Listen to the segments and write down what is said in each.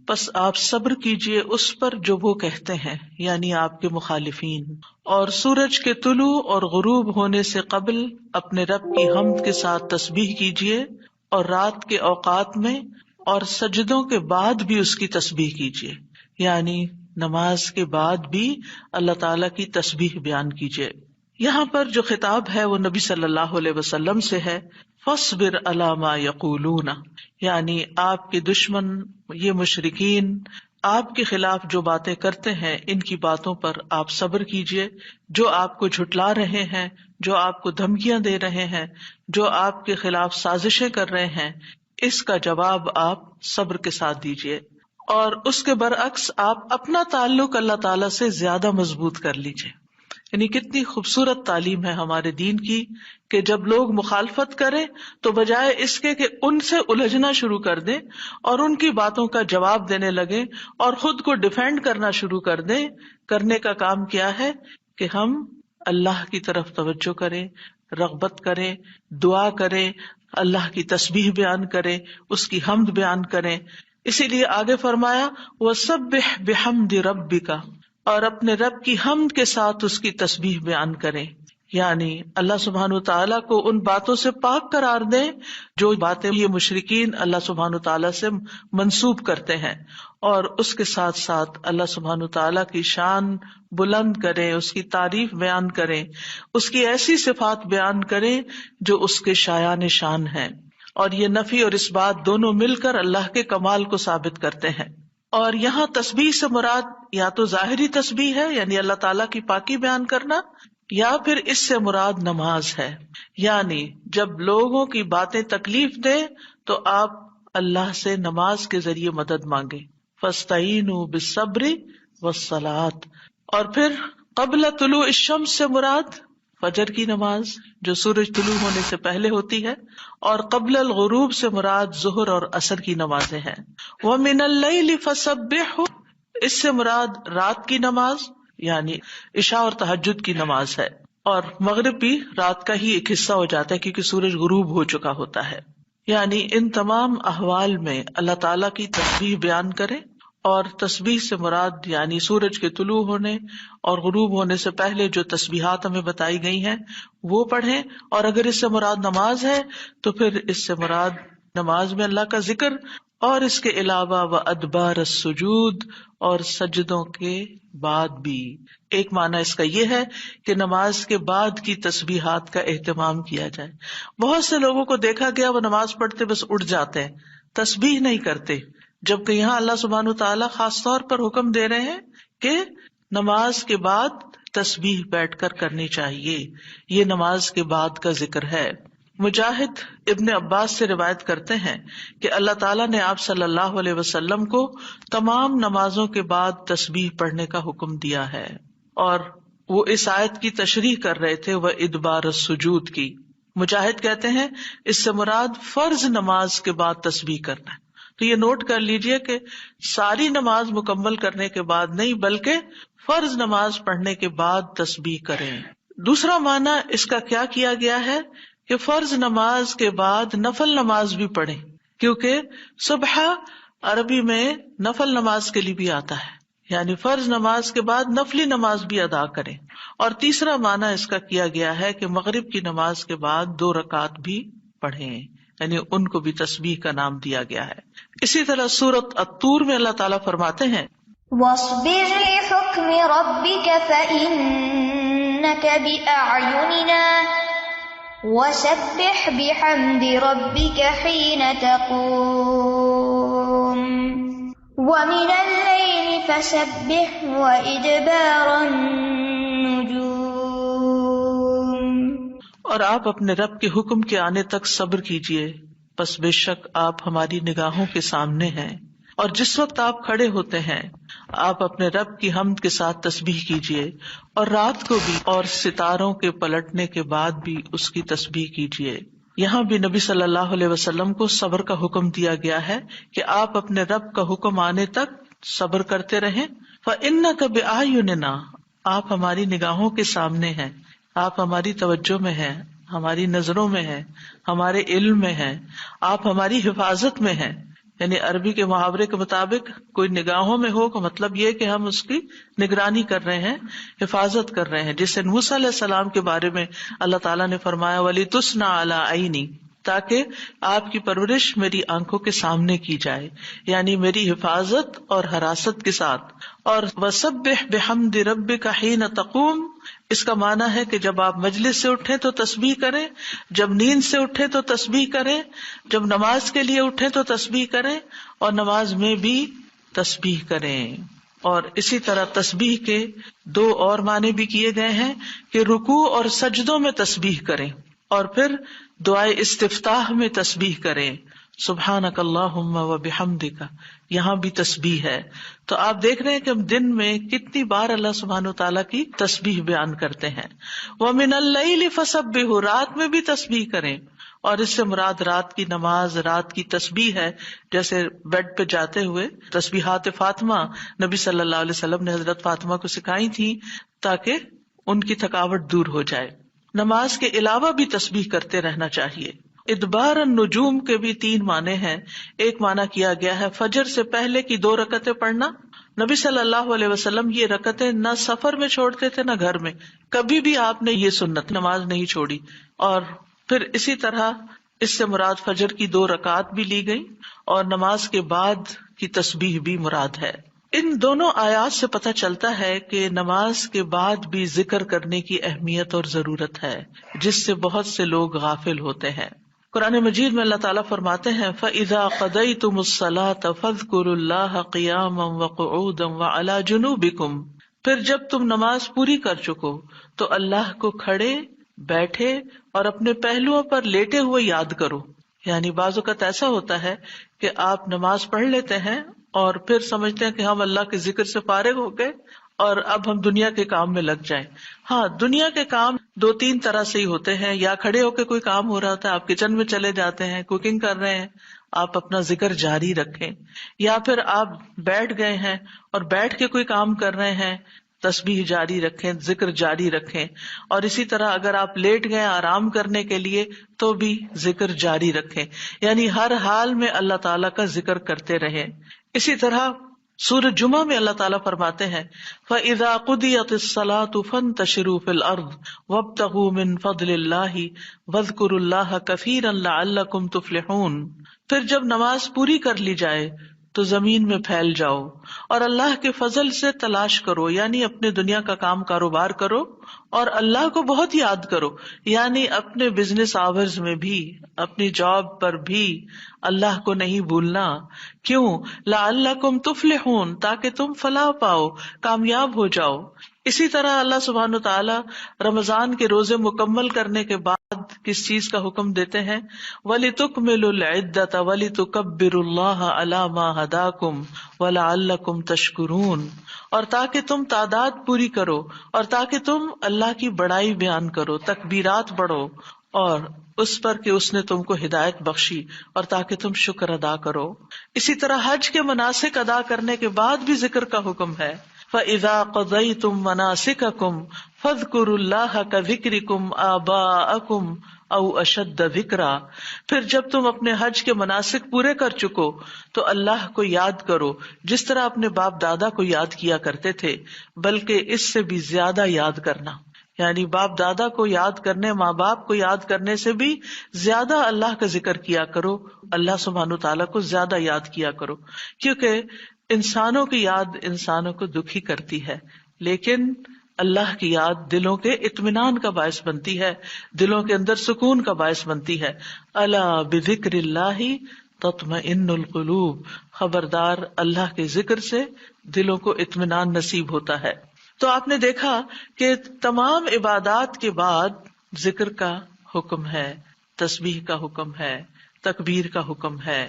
پس آپ صبر کیجئے اس پر جو وہ کہتے ہیں، یعنی آپ کے مخالفین، اور سورج کے طلوع اور غروب ہونے سے قبل اپنے رب کی حمد کے ساتھ تسبیح کیجئے، اور رات کے اوقات میں اور سجدوں کے بعد بھی اس کی تسبیح کیجئے، یعنی نماز کے بعد بھی اللہ تعالیٰ کی تسبیح بیان کیجئے۔ یہاں پر جو خطاب ہے وہ نبی صلی اللہ علیہ وسلم سے ہے، فاصبر علی ما یقولون، یعنی آپ کے دشمن یہ مشرکین آپ کے خلاف جو باتیں کرتے ہیں ان کی باتوں پر آپ صبر کیجئے، جو آپ کو جھٹلا رہے ہیں، جو آپ کو دھمکیاں دے رہے ہیں، جو آپ کے خلاف سازشیں کر رہے ہیں، اس کا جواب آپ صبر کے ساتھ دیجئے، اور اس کے برعکس آپ اپنا تعلق اللہ تعالیٰ سے زیادہ مضبوط کر لیجئے۔ یعنی کتنی خوبصورت تعلیم ہے ہمارے دین کی کہ جب لوگ مخالفت کریں تو بجائے اس کے کہ ان سے الجھنا شروع کر دیں اور ان کی باتوں کا جواب دینے لگیں اور خود کو ڈیفینڈ کرنا شروع کر دیں، کرنے کا کام کیا ہے کہ ہم اللہ کی طرف توجہ کریں، رغبت کریں، دعا کریں، اللہ کی تسبیح بیان کریں، اس کی حمد بیان کریں۔ اسی لیے آگے فرمایا وَسَبِّحْ بِحَمْدِ رَبِّكَ، اور اپنے رب کی حمد کے ساتھ اس کی تسبیح بیان کریں، یعنی اللہ سبحانہ وتعالیٰ کو ان باتوں سے پاک قرار دیں جو باتیں یہ مشرکین اللہ سبحانہ وتعالیٰ سے منسوب کرتے ہیں، اور اس کے ساتھ ساتھ اللہ سبحانہ وتعالیٰ کی شان بلند کریں، اس کی تعریف بیان کریں، اس کی ایسی صفات بیان کریں جو اس کے شایان شان ہیں، اور یہ نفی اور اس بات دونوں مل کر اللہ کے کمال کو ثابت کرتے ہیں۔ اور یہاں تسبیح سے مراد یا تو ظاہری تسبیح ہے یعنی اللہ تعالیٰ کی پاکی بیان کرنا، یا پھر اس سے مراد نماز ہے، یعنی جب لوگوں کی باتیں تکلیف دے تو آپ اللہ سے نماز کے ذریعے مدد مانگے، فاستعینوا بالصبر والصلاۃ۔ اور پھر قبل طلوع الشمس سے مراد فجر کی نماز جو سورج طلوع ہونے سے پہلے ہوتی ہے، اور قبل الغروب سے مراد ظہر اور عصر کی نمازیں ہیں۔ وَمِنَ اللَّيْلِ فَسَبِّحْهُ، اس سے مراد رات کی نماز یعنی عشاء اور تہجد کی نماز ہے، اور مغرب بھی رات کا ہی ایک حصہ ہو جاتا ہے کیونکہ سورج غروب ہو چکا ہوتا ہے۔ یعنی ان تمام احوال میں اللہ تعالیٰ کی تسبیح بیان کریں، اور تسبیح سے مراد یعنی سورج کے طلوع ہونے اور غروب ہونے سے پہلے جو تسبیحات ہمیں بتائی گئی ہیں وہ پڑھیں، اور اگر اس سے مراد نماز ہے تو پھر اس سے مراد نماز میں اللہ کا ذکر، اور اس کے علاوہ وَأَدْبَارَ السُّجُودِ، اور سجدوں کے بعد بھی۔ ایک معنی اس کا یہ ہے کہ نماز کے بعد کی تسبیحات کا اہتمام کیا جائے۔ بہت سے لوگوں کو دیکھا گیا وہ نماز پڑھتے بس اٹھ جاتے ہیں، تسبیح نہیں کرتے، جبکہ یہاں اللہ سبحانہ وتعالیٰ خاص طور پر حکم دے رہے ہیں کہ نماز کے بعد تسبیح بیٹھ کر کرنی چاہیے، یہ نماز کے بعد کا ذکر ہے۔ مجاہد ابن عباس سے روایت کرتے ہیں کہ اللہ تعالیٰ نے آپ صلی اللہ علیہ وسلم کو تمام نمازوں کے بعد تسبیح پڑھنے کا حکم دیا ہے، اور وہ اس آیت کی تشریح کر رہے تھے وہ ادبار السجود کی۔ مجاہد کہتے ہیں اس سے مراد فرض نماز کے بعد تسبیح کرنا ہے۔ تو یہ نوٹ کر لیجئے کہ ساری نماز مکمل کرنے کے بعد نہیں بلکہ فرض نماز پڑھنے کے بعد تسبیح کریں۔ دوسرا معنی اس کا کیا کیا گیا ہے کہ فرض نماز کے بعد نفل نماز بھی پڑھیں، کیونکہ صبح عربی میں نفل نماز کے لیے بھی آتا ہے، یعنی فرض نماز کے بعد نفلی نماز بھی ادا کریں۔ اور تیسرا معنی اس کا کیا گیا ہے کہ مغرب کی نماز کے بعد 2 رکعت بھی پڑھیں، یعنی ان کو بھی تسبیح کا نام دیا گیا ہے۔ اسی طرح سورۃ الطور میں اللہ تعالیٰ فرماتے ہیں وَاصْبِرْ لِحُكْمِ رَبِّكَ فَإِنَّكَ بِأَعْيُنِنَا وَسَبِّحْ بِحَمْدِ رَبِّكَ حِينَ تَقُومُ وَمِنَ اللَّيْلِ فَسَبِّحْهُ وَإِدْبَارَ النُّجُومِ۔ اور آپ اپنے رب کے حکم کے آنے تک صبر کیجئے، پس بے شک آپ ہماری نگاہوں کے سامنے ہیں، اور جس وقت آپ کھڑے ہوتے ہیں آپ اپنے رب کی حمد کے ساتھ تسبیح کیجئے، اور رات کو بھی اور ستاروں کے پلٹنے کے بعد بھی اس کی تسبیح کیجئے۔ یہاں بھی نبی صلی اللہ علیہ وسلم کو صبر کا حکم دیا گیا ہے کہ آپ اپنے رب کا حکم آنے تک صبر کرتے رہیں۔ فَإِنَّكَ بِأَعْيُنِنَا، آپ ہماری نگاہوں کے سامنے ہیں، آپ ہماری توجہ میں ہیں، ہماری نظروں میں ہیں، ہمارے علم میں ہیں، آپ ہماری حفاظت میں ہیں، یعنی عربی کے محاورے کے مطابق کوئی نگاہوں میں ہو کا مطلب یہ کہ ہم اس کی نگرانی کر رہے ہیں، حفاظت کر رہے ہیں. جیسے موسیٰ علیہ السلام کے بارے میں اللہ تعالیٰ نے فرمایا وَلِتُصْنَعَ عَلَىٰ عَيْنِي، تاکہ آپ کی پرورش میری آنکھوں کے سامنے کی جائے، یعنی میری حفاظت اور حراست کے ساتھ. اور وَسَبِّحْ بِحَمْدِ رَبِّكَ حِينَ تَقُومُ، اس کا معنی ہے کہ جب آپ مجلس سے اٹھیں تو تسبیح کریں، جب نیند سے اٹھیں تو تسبیح کریں، جب نماز کے لیے اٹھیں تو تسبیح کریں، اور نماز میں بھی تسبیح کریں. اور اسی طرح تسبیح کے دو اور معنی بھی کیے گئے ہیں کہ رکوع اور سجدوں میں تسبیح کریں، اور پھر دعائے استفتاح میں تسبیح کریں، سبحانک اللہم و بحمدک، یہاں بھی تسبیح ہے. تو آپ دیکھ رہے ہیں کہ ہم دن میں کتنی بار اللہ سبحانہ و تعالیٰ کی تسبیح بیان کرتے ہیں. وَمِنَ اللَّيْلِ فَسَبِّحْ، رات میں بھی تسبیح کریں، اور اس سے مراد رات کی نماز، رات کی تسبیح ہے. جیسے بیڈ پہ جاتے ہوئے تسبیحات فاطمہ نبی صلی اللہ علیہ وسلم نے حضرت فاطمہ کو سکھائی تھی تاکہ ان کی تھکاوٹ دور ہو جائے. نماز کے علاوہ بھی تسبیح کرتے رہنا چاہیے. ادبار النجوم کے بھی 3 معنی ہیں. ایک معنی کیا گیا ہے فجر سے پہلے کی 2 رکعتیں پڑھنا. نبی صلی اللہ علیہ وسلم یہ رکعتیں نہ سفر میں چھوڑتے تھے نہ گھر میں، کبھی بھی آپ نے یہ سنت نماز نہیں چھوڑی. اور پھر اسی طرح اس سے مراد فجر کی 2 رکعات بھی لی گئی، اور نماز کے بعد کی تسبیح بھی مراد ہے. ان دونوں آیات سے پتہ چلتا ہے کہ نماز کے بعد بھی ذکر کرنے کی اہمیت اور ضرورت ہے، جس سے بہت سے لوگ غافل ہوتے ہیں. قرآن مجید میں اللہ تعالیٰ فرماتے ہیں فَإِذَا قَضَيْتُمُ الصَّلَاةَ فَاذْكُرُوا اللَّهَ قِيَامًا وَقُعُودًا وَعَلَى جُنُوبِكُمْ، پھر جب تم نماز پوری کر چکو تو اللہ کو کھڑے، بیٹھے اور اپنے پہلوؤں پر لیٹے ہوئے یاد کرو. یعنی بعض اوقات ایسا ہوتا ہے کہ آپ نماز پڑھ لیتے ہیں اور پھر سمجھتے ہیں کہ ہم اللہ کے ذکر سے فارغ ہو گئے اور اب ہم دنیا کے کام میں لگ جائیں. ہاں، دنیا کے کام 2-3 طرح سے ہی ہوتے ہیں. یا کھڑے ہو کے کوئی کام ہو رہا ہوتا ہے، آپ کچن میں چلے جاتے ہیں، کوکنگ کر رہے ہیں، آپ اپنا ذکر جاری رکھیں. یا پھر آپ بیٹھ گئے ہیں اور بیٹھ کے کوئی کام کر رہے ہیں، تسبیح جاری رکھیں، ذکر جاری رکھیں. اور اسی طرح اگر آپ لیٹ گئے آرام کرنے کے لیے تو بھی ذکر جاری رکھیں. یعنی ہر حال میں اللہ تعالیٰ کا ذکر کرتے رہیں. اسی طرح سورہ جمعہ میں اللہ تعالیٰ فرماتے ہیں فَإِذَا قُضِيَتِ الصَّلَاةُ فَانتَشِرُوا فِي الْأَرْضِ وَابْتَغُوا مِن فَضْلِ اللَّهِ وَاذْكُرُوا اللَّهَ كَثِيرًا لَعَلَّكُمْ تُفْلِحُونَ. پھر جب نماز پوری کر لی جائے تو زمین میں پھیل جاؤ اور اللہ کے فضل سے تلاش کرو، یعنی اپنے دنیا کا کام کاروبار کرو اور اللہ کو بہت یاد کرو. یعنی اپنے بزنس آورز میں بھی، اپنی جاب پر بھی اللہ کو نہیں بھولنا. کیوں؟ لعلکم تفلحون، تاکہ تم فلاح پاؤ، کامیاب ہو جاؤ. اسی طرح اللہ سبحانہ تعالیٰ رمضان کے روزے مکمل کرنے کے بعد کس چیز کا حکم دیتے ہیں؟ وَلِتُكْمِلُوا الْعِدَّةَ وَلِتُكَبِّرُوا اللَّهَ عَلَىٰ مَا هَدَاكُمْ وَلَعَلَّكُمْ تَشْكُرُونَ. اور تاکہ تم تعداد پوری کرو، اور تاکہ تم اللہ کی بڑائی بیان کرو، تکبیرات پڑھو، اور اس پر کہ اس نے تم کو ہدایت بخشی، اور تاکہ تم شکر ادا کرو. اسی طرح حج کے مناسک ادا کرنے کے بعد بھی ذکر کا حکم ہے. فَإِذَا قَضَيْتُم مَّنَاسِكَكُمْ فَاذْكُرُوا اللَّهَ كَذِكْرِكُمْ آبَاءَكُمْ أَوْ أَشَدَّ ذِكْرًا. پھر جب تم اپنے حج کے مناسک پورے کر چکو تو اللہ کو یاد کرو جس طرح اپنے باپ دادا کو یاد کیا کرتے تھے، بلکہ اس سے بھی زیادہ یاد کرنا. یعنی باپ دادا کو یاد کرنے، ماں باپ کو یاد کرنے سے بھی زیادہ اللہ کا ذکر کیا کرو، اللہ سبحانہ تعالیٰ کو زیادہ یاد کیا کرو. کیونکہ انسانوں کی یاد انسانوں کو دکھی کرتی ہے، لیکن اللہ کی یاد دلوں کے اطمینان کا باعث بنتی ہے، دلوں کے اندر سکون کا باعث بنتی ہے. الا بذکر اللہ تطمئن القلوب، خبردار اللہ کے ذکر سے دلوں کو اطمینان نصیب ہوتا ہے. تو آپ نے دیکھا کہ تمام عبادات کے بعد ذکر کا حکم ہے، تسبیح کا حکم ہے، تکبیر کا حکم ہے.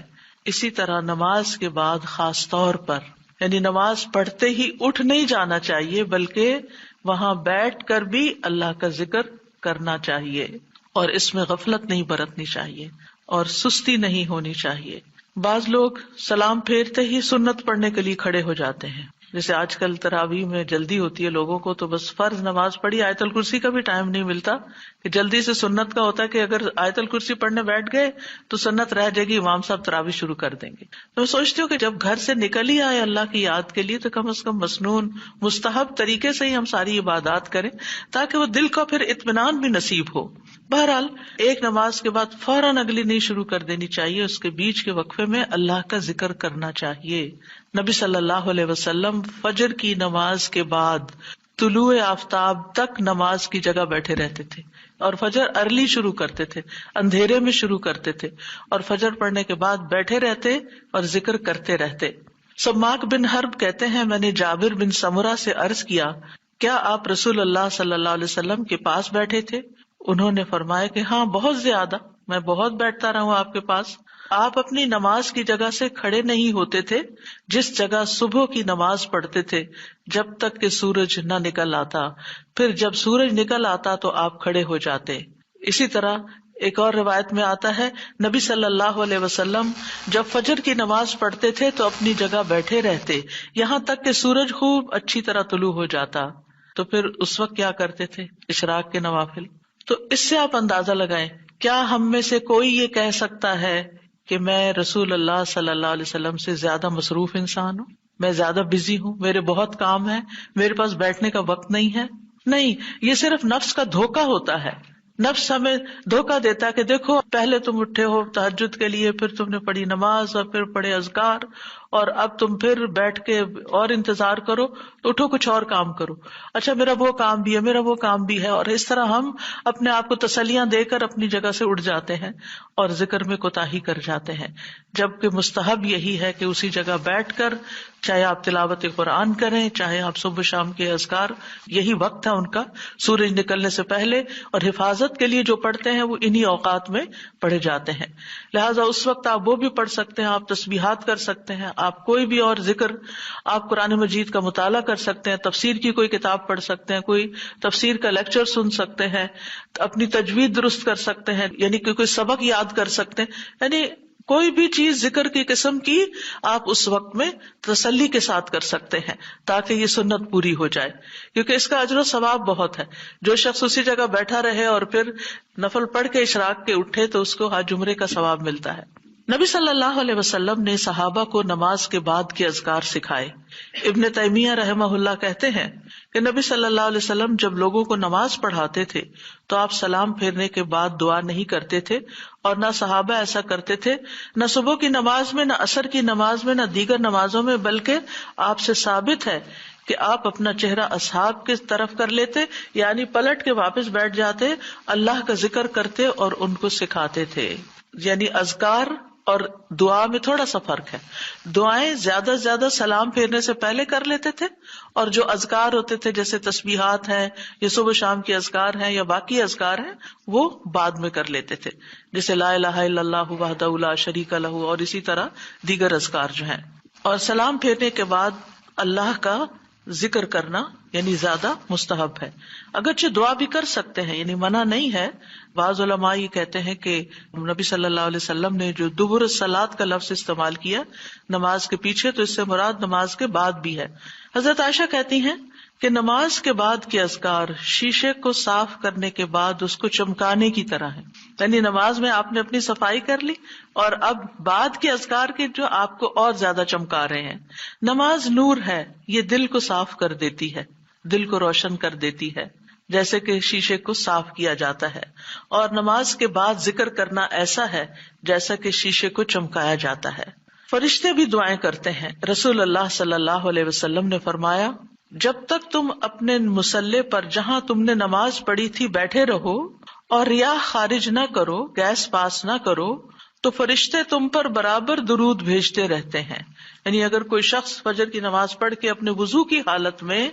اسی طرح نماز کے بعد خاص طور پر، یعنی نماز پڑھتے ہی اٹھ نہیں جانا چاہیے، بلکہ وہاں بیٹھ کر بھی اللہ کا ذکر کرنا چاہیے، اور اس میں غفلت نہیں برتنی چاہیے اور سستی نہیں ہونی چاہیے. بعض لوگ سلام پھیرتے ہی سنت پڑھنے کے لیے کھڑے ہو جاتے ہیں، جیسے آج کل تراویح میں جلدی ہوتی ہے لوگوں کو، تو بس فرض نماز پڑھی، آیت الکرسی کا بھی ٹائم نہیں ملتا کہ جلدی سے سنت کا ہوتا ہے کہ اگر آیت الکرسی پڑھنے بیٹھ گئے تو سنت رہ جائے گی، امام صاحب تراویح شروع کر دیں گے. تو میں سوچتی ہوں کہ جب گھر سے نکل ہی آئے اللہ کی یاد کے لیے تو کم از کم مسنون مستحب طریقے سے ہی ہم ساری عبادات کریں تاکہ وہ دل کو پھر اطمینان بھی نصیب ہو. بہرحال ایک نماز کے بعد فوراً اگلی نہیں شروع کر دینی چاہیے، اس کے بیچ کے وقفے میں اللہ کا ذکر کرنا چاہیے. نبی صلی اللہ علیہ وسلم فجر کی نماز کے بعد طلوع آفتاب تک نماز کی جگہ بیٹھے رہتے تھے، اور فجر ارلی شروع کرتے تھے، اندھیرے میں شروع کرتے تھے، اور فجر پڑھنے کے بعد بیٹھے رہتے اور ذکر کرتے رہتے. سماک بن حرب کہتے ہیں میں نے جابر بن سمرہ سے عرض کیا کیا آپ رسول اللہ صلی اللہ علیہ وسلم کے پاس بیٹھے تھے؟ انہوں نے فرمایا کہ ہاں بہت زیادہ، میں بہت بیٹھتا رہا ہوں آپ کے پاس. آپ اپنی نماز کی جگہ سے کھڑے نہیں ہوتے تھے جس جگہ صبح کی نماز پڑھتے تھے جب تک کہ سورج نہ نکل آتا، پھر جب سورج نکل آتا تو آپ کھڑے ہو جاتے. اسی طرح ایک اور روایت میں آتا ہے نبی صلی اللہ علیہ وسلم جب فجر کی نماز پڑھتے تھے تو اپنی جگہ بیٹھے رہتے یہاں تک کہ سورج خوب اچھی طرح طلوع ہو جاتا. تو پھر اس وقت کیا کرتے تھے؟ اشراق کے نوافل. تو اس سے آپ اندازہ لگائیں کیا ہم میں سے کوئی یہ کہہ سکتا ہے کہ میں رسول اللہ صلی اللہ علیہ وسلم سے زیادہ مصروف انسان ہوں، میں زیادہ بزی ہوں، میرے بہت کام ہے، میرے پاس بیٹھنے کا وقت نہیں ہے؟ نہیں، یہ صرف نفس کا دھوکہ ہوتا ہے. نفس ہمیں دھوکہ دیتا ہے کہ دیکھو پہلے تم اٹھے ہو تہجد کے لیے، پھر تم نے پڑھی نماز اور پھر پڑھے اذکار، اور اب تم پھر بیٹھ کے اور انتظار کرو، اٹھو کچھ اور کام کرو، اچھا میرا وہ کام بھی ہے، میرا وہ کام بھی ہے. اور اس طرح ہم اپنے آپ کو تسلیاں دے کر اپنی جگہ سے اٹھ جاتے ہیں اور ذکر میں کوتاہی کر جاتے ہیں، جبکہ مستحب یہی ہے کہ اسی جگہ بیٹھ کر چاہے آپ تلاوت قرآن کریں، چاہے آپ صبح شام کے اذکار، یہی وقت ہے ان کا سورج نکلنے سے پہلے، اور حفاظت کے لیے جو پڑھتے ہیں وہ انہی اوقات میں پڑھے جاتے ہیں. لہٰذا اس وقت آپ وہ بھی پڑھ سکتے ہیں، آپ تسبیحات کر سکتے ہیں، آپ کوئی بھی اور ذکر، آپ قرآن مجید کا مطالعہ کر سکتے ہیں، تفسیر کی کوئی کتاب پڑھ سکتے ہیں، کوئی تفسیر کا لیکچر سن سکتے ہیں، اپنی تجوید درست کر سکتے ہیں، یعنی کہ کوئی سبق یاد کر سکتے ہیں. یعنی کوئی بھی چیز ذکر کی قسم کی آپ اس وقت میں تسلی کے ساتھ کر سکتے ہیں تاکہ یہ سنت پوری ہو جائے، کیونکہ اس کا اجر و ثواب بہت ہے. جو شخص اسی جگہ بیٹھا رہے اور پھر نفل پڑھ کے اشراق کے اٹھے تو اس کو حج عمرے کا ثواب ملتا ہے. نبی صلی اللہ علیہ وسلم نے صحابہ کو نماز کے بعد کے اذکار سکھائے. ابن تیمیہ رحمہ اللہ کہتے ہیں کہ نبی صلی اللہ علیہ وسلم جب لوگوں کو نماز پڑھاتے تھے تو آپ سلام پھیرنے کے بعد دعا نہیں کرتے تھے، اور نہ صحابہ ایسا کرتے تھے، نہ صبح کی نماز میں، نہ عصر کی نماز میں، نہ دیگر نمازوں میں، بلکہ آپ سے ثابت ہے کہ آپ اپنا چہرہ اصحاب کی طرف کر لیتے، یعنی پلٹ کے واپس بیٹھ جاتے، اللہ کا ذکر کرتے اور ان کو سکھاتے تھے. یعنی اذکار اور دعا میں تھوڑا سا فرق ہے. دعائیں زیادہ سے زیادہ سلام پھیرنے سے پہلے کر لیتے تھے، اور جو اذکار ہوتے تھے جیسے تسبیحات ہیں یا صبح شام کے اذکار ہیں یا باقی اذکار ہیں وہ بعد میں کر لیتے تھے، جیسے لا الہ الا اللہ وحدہ لا شریک لہ، اور اسی طرح دیگر اذکار جو ہیں. اور سلام پھیرنے کے بعد اللہ کا ذکر کرنا یعنی زیادہ مستحب ہے. اگرچہ دعا بھی کر سکتے ہیں، یعنی منع نہیں ہے. بعض علماء یہ کہتے ہیں کہ نبی صلی اللہ علیہ وسلم نے جو دبر الصلاۃ کا لفظ استعمال کیا نماز کے پیچھے، تو اس سے مراد نماز کے بعد بھی ہے. حضرت عائشہ کہتی ہیں کہ نماز کے بعد کے اذکار شیشے کو صاف کرنے کے بعد اس کو چمکانے کی طرح ہے. یعنی نماز میں آپ نے اپنی صفائی کر لی اور اب بعد کے اذکار کے جو آپ کو اور زیادہ چمکا رہے ہیں. نماز نور ہے، یہ دل کو صاف کر دیتی ہے، دل کو روشن کر دیتی ہے جیسے کہ شیشے کو صاف کیا جاتا ہے. اور نماز کے بعد ذکر کرنا ایسا ہے جیسا کہ شیشے کو چمکایا جاتا ہے. فرشتے بھی دعائیں کرتے ہیں. رسول اللہ صلی اللہ علیہ وسلم نے فرمایا جب تک تم اپنے مصلے پر جہاں تم نے نماز پڑھی تھی بیٹھے رہو اور ریاح خارج نہ کرو، گیس پاس نہ کرو، تو فرشتے تم پر برابر درود بھیجتے رہتے ہیں. یعنی اگر کوئی شخص فجر کی نماز پڑھ کے اپنے وضو کی حالت میں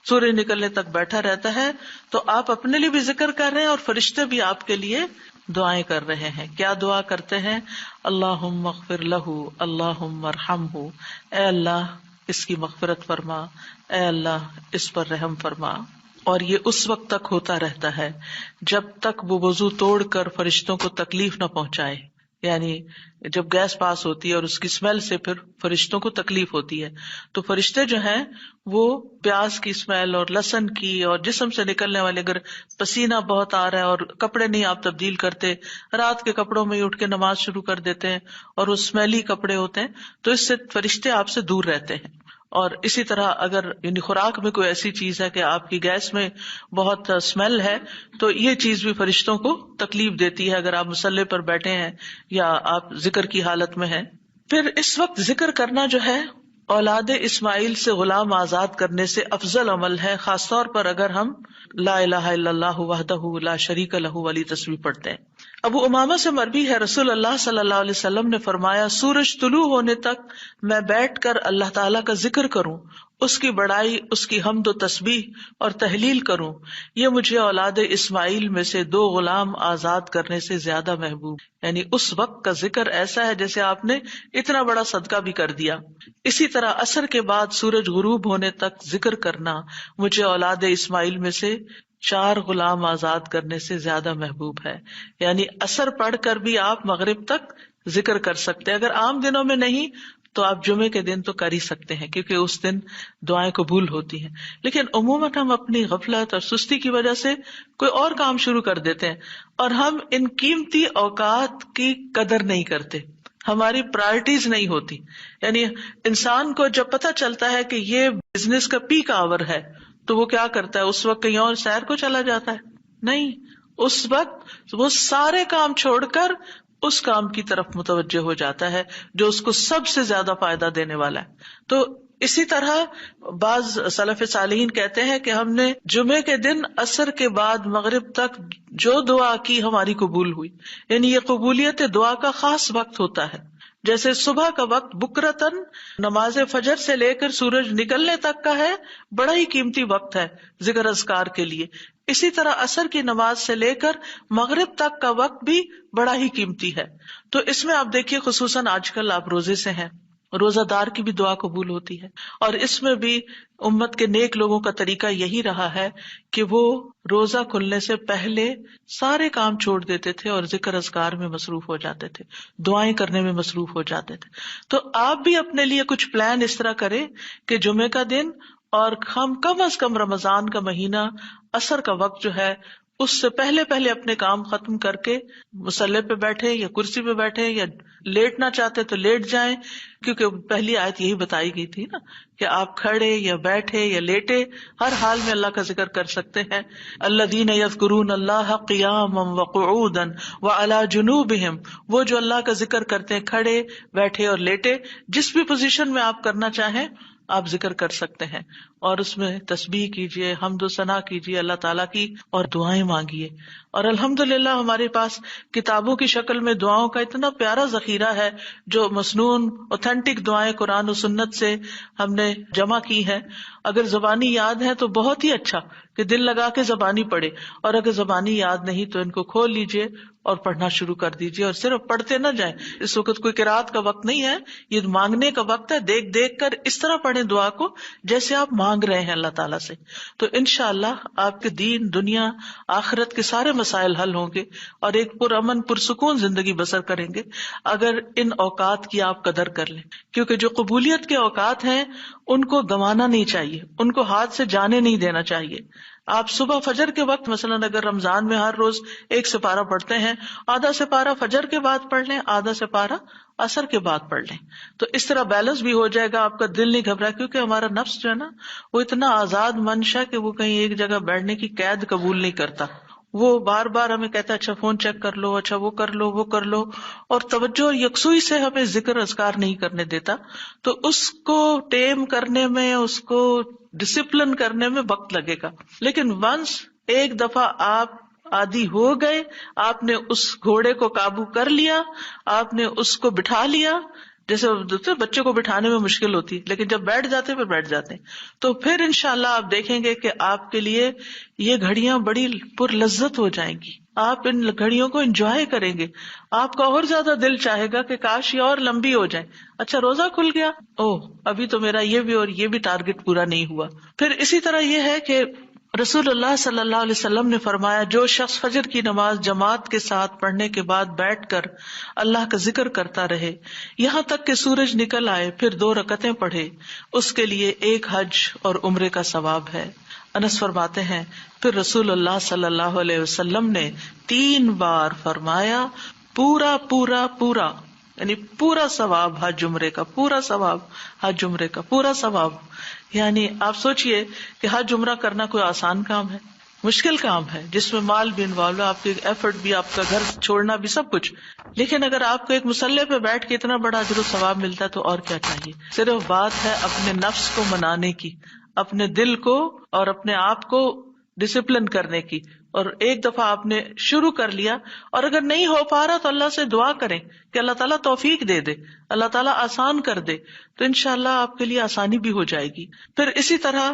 سورج نکلنے تک بیٹھا رہتا ہے تو آپ اپنے لیے بھی ذکر کر رہے ہیں اور فرشتے بھی آپ کے لیے دعائیں کر رہے ہیں. کیا دعا کرتے ہیں؟ اللہم اغفر لہ، اللہم ارحمہ، اے اللہ اس کی مغفرت فرما، اے اللہ اس پر رحم فرما. اور یہ اس وقت تک ہوتا رہتا ہے جب تک وہ وضو توڑ کر فرشتوں کو تکلیف نہ پہنچائے. یعنی جب گیس پاس ہوتی ہے اور اس کی اسمیل سے پھر فرشتوں کو تکلیف ہوتی ہے، تو فرشتے جو ہیں وہ پیاز کی اسمیل اور لہسن کی اور جسم سے نکلنے والے، اگر پسینہ بہت آ رہا ہے اور کپڑے نہیں آپ تبدیل کرتے، رات کے کپڑوں میں ہی اٹھ کے نماز شروع کر دیتے ہیں اور وہ اسمیلی کپڑے ہوتے ہیں، تو اس سے فرشتے آپ سے دور رہتے ہیں. اور اسی طرح اگر یعنی خوراک میں کوئی ایسی چیز ہے کہ آپ کی گیس میں بہت اسمیل ہے، تو یہ چیز بھی فرشتوں کو تکلیف دیتی ہے اگر آپ مصلی پر بیٹھے ہیں یا آپ ذکر کی حالت میں ہیں. پھر اس وقت ذکر کرنا جو ہے اولاد اسماعیل سے غلام آزاد کرنے سے افضل عمل ہے، خاص طور پر اگر ہم لا الہ الا اللہ وحدہ لا شریک لہ والی تسبیح پڑھتے ہیں. ابو امامہ سے مروی ہے، رسول اللہ صلی اللہ علیہ وسلم نے فرمایا، سورج طلوع ہونے تک میں بیٹھ کر اللہ تعالیٰ کا ذکر کروں، اس کی بڑائی، اس کی حمد و تسبیح اور تحلیل کروں، یہ مجھے اولاد اسماعیل میں سے 2 غلام آزاد کرنے سے زیادہ محبوب. یعنی اس وقت کا ذکر ایسا ہے جیسے آپ نے اتنا بڑا صدقہ بھی کر دیا. اسی طرح عصر کے بعد سورج غروب ہونے تک ذکر کرنا مجھے اولاد اسماعیل میں سے 4 غلام آزاد کرنے سے زیادہ محبوب ہے. یعنی عصر پڑھ کر بھی آپ مغرب تک ذکر کر سکتے ہیں. اگر عام دنوں میں نہیں تو آپ جمعے کے دن تو کر ہی سکتے ہیں، کیونکہ اس دن دعائیں قبول ہوتی ہیں. لیکن عموماً ہم اپنی غفلت اور سستی کی وجہ سے کوئی اور کام شروع کر دیتے ہیں اور ہم ان قیمتی اوقات کی قدر نہیں کرتے، ہماری پرائرٹیز نہیں ہوتی. یعنی انسان کو جب پتہ چلتا ہے کہ یہ بزنس کا پیک آور ہے تو وہ کیا کرتا ہے، اس وقت کہیں اور سیر کو چلا جاتا ہے؟ نہیں، اس وقت وہ سارے کام چھوڑ کر اس کام کی طرف متوجہ ہو جاتا ہے جو اس کو سب سے زیادہ فائدہ دینے والا ہے. تو اسی طرح بعض سلف صالحین کہتے ہیں کہ ہم نے جمعے کے دن عصر کے بعد مغرب تک جو دعا کی ہماری قبول ہوئی. یعنی یہ قبولیت دعا کا خاص وقت ہوتا ہے. جیسے صبح کا وقت بکرتن نماز فجر سے لے کر سورج نکلنے تک کا ہے، بڑا ہی قیمتی وقت ہے ذکر اذکار کے لیے. اسی طرح عصر کی نماز سے لے کر مغرب تک کا وقت بھی بڑا ہی قیمتی ہے. تو اس میں آپ دیکھیے خصوصاً آج کل آپ روزے سے ہیں، روزہ دار کی بھی دعا قبول ہوتی ہے. اور اس میں بھی امت کے نیک لوگوں کا طریقہ یہی رہا ہے کہ وہ روزہ کھلنے سے پہلے سارے کام چھوڑ دیتے تھے اور ذکر اذکار میں مصروف ہو جاتے تھے، دعائیں کرنے میں مصروف ہو جاتے تھے. تو آپ بھی اپنے لیے کچھ پلان اس طرح کریں کہ جمعے کا دن اور ہم کم از کم رمضان کا مہینہ عصر کا وقت جو ہے اس سے پہلے اپنے کام ختم کر کے مصلی پہ بیٹھے یا کرسی پہ بیٹھے یا لیٹنا چاہتے تو لیٹ جائیں، کیونکہ پہلی آیت یہی بتائی گئی تھی نا کہ آپ کھڑے یا بیٹھے یا لیٹے ہر حال میں اللہ کا ذکر کر سکتے ہیں. الذین یذکرون اللہ قیاما وقعودا وعلی جنوبہم، وہ جو اللہ کا ذکر کرتے ہیں کھڑے، بیٹھے اور لیٹے، جس بھی پوزیشن میں آپ کرنا چاہیں آپ ذکر کر سکتے ہیں. اور اس میں تسبیح کیجیے، حمد و ثنا کیجیے اللہ تعالیٰ کی اور دعائیں مانگیے. اور الحمدللہ ہمارے پاس کتابوں کی شکل میں دعاؤں کا اتنا پیارا ذخیرہ ہے جو مسنون اوتھینٹک دعائیں قرآن و سنت سے ہم نے جمع کی ہیں. اگر زبانی یاد ہے تو بہت ہی اچھا کہ دل لگا کے زبانی پڑھے، اور اگر زبانی یاد نہیں تو ان کو کھول لیجیے اور پڑھنا شروع کر دیجیے. اور صرف پڑھتے نہ جائیں، اس وقت کوئی قرات کا وقت نہیں ہے، یہ مانگنے کا وقت ہے. دیکھ دیکھ کر اس طرح پڑھیں دعا کو جیسے آپ مانگ رہے ہیں اللہ تعالیٰ سے. تو انشاءاللہ آپ کے دین، دنیا، آخرت کے سارے مسائل حل ہوں گے اور ایک پرامن پرسکون زندگی بسر کریں گے اگر ان اوقات کی آپ قدر کر لیں. کیونکہ جو قبولیت کے اوقات ہیں ان کو گنوانا نہیں چاہیے، ان کو ہاتھ سے جانے نہیں دینا چاہیے. آپ صبح فجر کے وقت مثلا اگر رمضان میں ہر روز 1 سپارہ پڑھتے ہیں، آدھا سپارہ فجر کے بعد پڑھ لیں، آدھا سپارہ عصر کے بعد پڑھ لیں. تو اس طرح بیلنس بھی ہو جائے گا، آپ کا دل نہیں گھبرا. کیونکہ ہمارا نفس جو ہے نا وہ اتنا آزاد منشا کہ وہ کہیں ایک جگہ بیٹھنے کی قید قبول نہیں کرتا. وہ بار بار ہمیں کہتا ہے اچھا فون چیک کر لو، اچھا وہ کر لو، وہ کر لو، اور توجہ اور یکسوئی سے ہمیں ذکر اذکار نہیں کرنے دیتا. تو اس کو ٹیم کرنے میں، اس کو ڈسپلن کرنے میں وقت لگے گا. لیکن ونس ایک دفعہ آپ عادی ہو گئے، آپ نے اس گھوڑے کو قابو کر لیا، آپ نے اس کو بٹھا لیا. جیسے بچے کو بٹھانے میں مشکل ہوتی ہے لیکن جب بیٹھ جاتے پھر بیٹھ جاتے ہیں. تو پھر انشاءاللہ آپ دیکھیں گے کہ آپ کے لیے یہ گھڑیاں بڑی پر لذت ہو جائیں گی. آپ ان گھڑیوں کو انجوائے کریں گے. آپ کا اور زیادہ دل چاہے گا کہ کاش یہ اور لمبی ہو جائے. اچھا روزہ کھل گیا، ابھی تو میرا یہ بھی اور یہ بھی ٹارگٹ پورا نہیں ہوا. پھر اسی طرح یہ ہے کہ رسول اللہ صلی اللہ علیہ وسلم نے فرمایا، جو شخص فجر کی نماز جماعت کے ساتھ پڑھنے کے بعد بیٹھ کر اللہ کا ذکر کرتا رہے یہاں تک کہ سورج نکل آئے، پھر 2 رکعتیں پڑھے، اس کے لیے 1 حج اور عمرے کا ثواب ہے۔ انس فرماتے ہیں، پھر رسول اللہ صلی اللہ علیہ وسلم نے 3 بار فرمایا، پورا پورا پورا، یعنی پورا ثواب حج عمرے کا، پورا ثواب حج عمرے کا، پورا ثواب۔ یعنی آپ سوچئے کہ حج عمرہ کرنا کوئی آسان کام ہے؟ مشکل کام ہے، جس میں مال بھی انوالو ہے، آپ کی ایفرٹ بھی، آپ کا گھر چھوڑنا بھی، سب کچھ۔ لیکن اگر آپ کو ایک مصلی پہ بیٹھ کے اتنا بڑا اجر و ثواب ملتا ہے تو اور کیا چاہیے۔ صرف بات ہے اپنے نفس کو منانے کی، اپنے دل کو اور اپنے آپ کو ڈسپلن کرنے کی، اور ایک دفعہ آپ نے شروع کر لیا، اور اگر نہیں ہو پا رہا تو اللہ سے دعا کریں کہ اللہ تعالیٰ توفیق دے دے، اللہ تعالیٰ آسان کر دے، تو انشاءاللہ آپ کے لیے آسانی بھی ہو جائے گی۔ پھر اسی طرح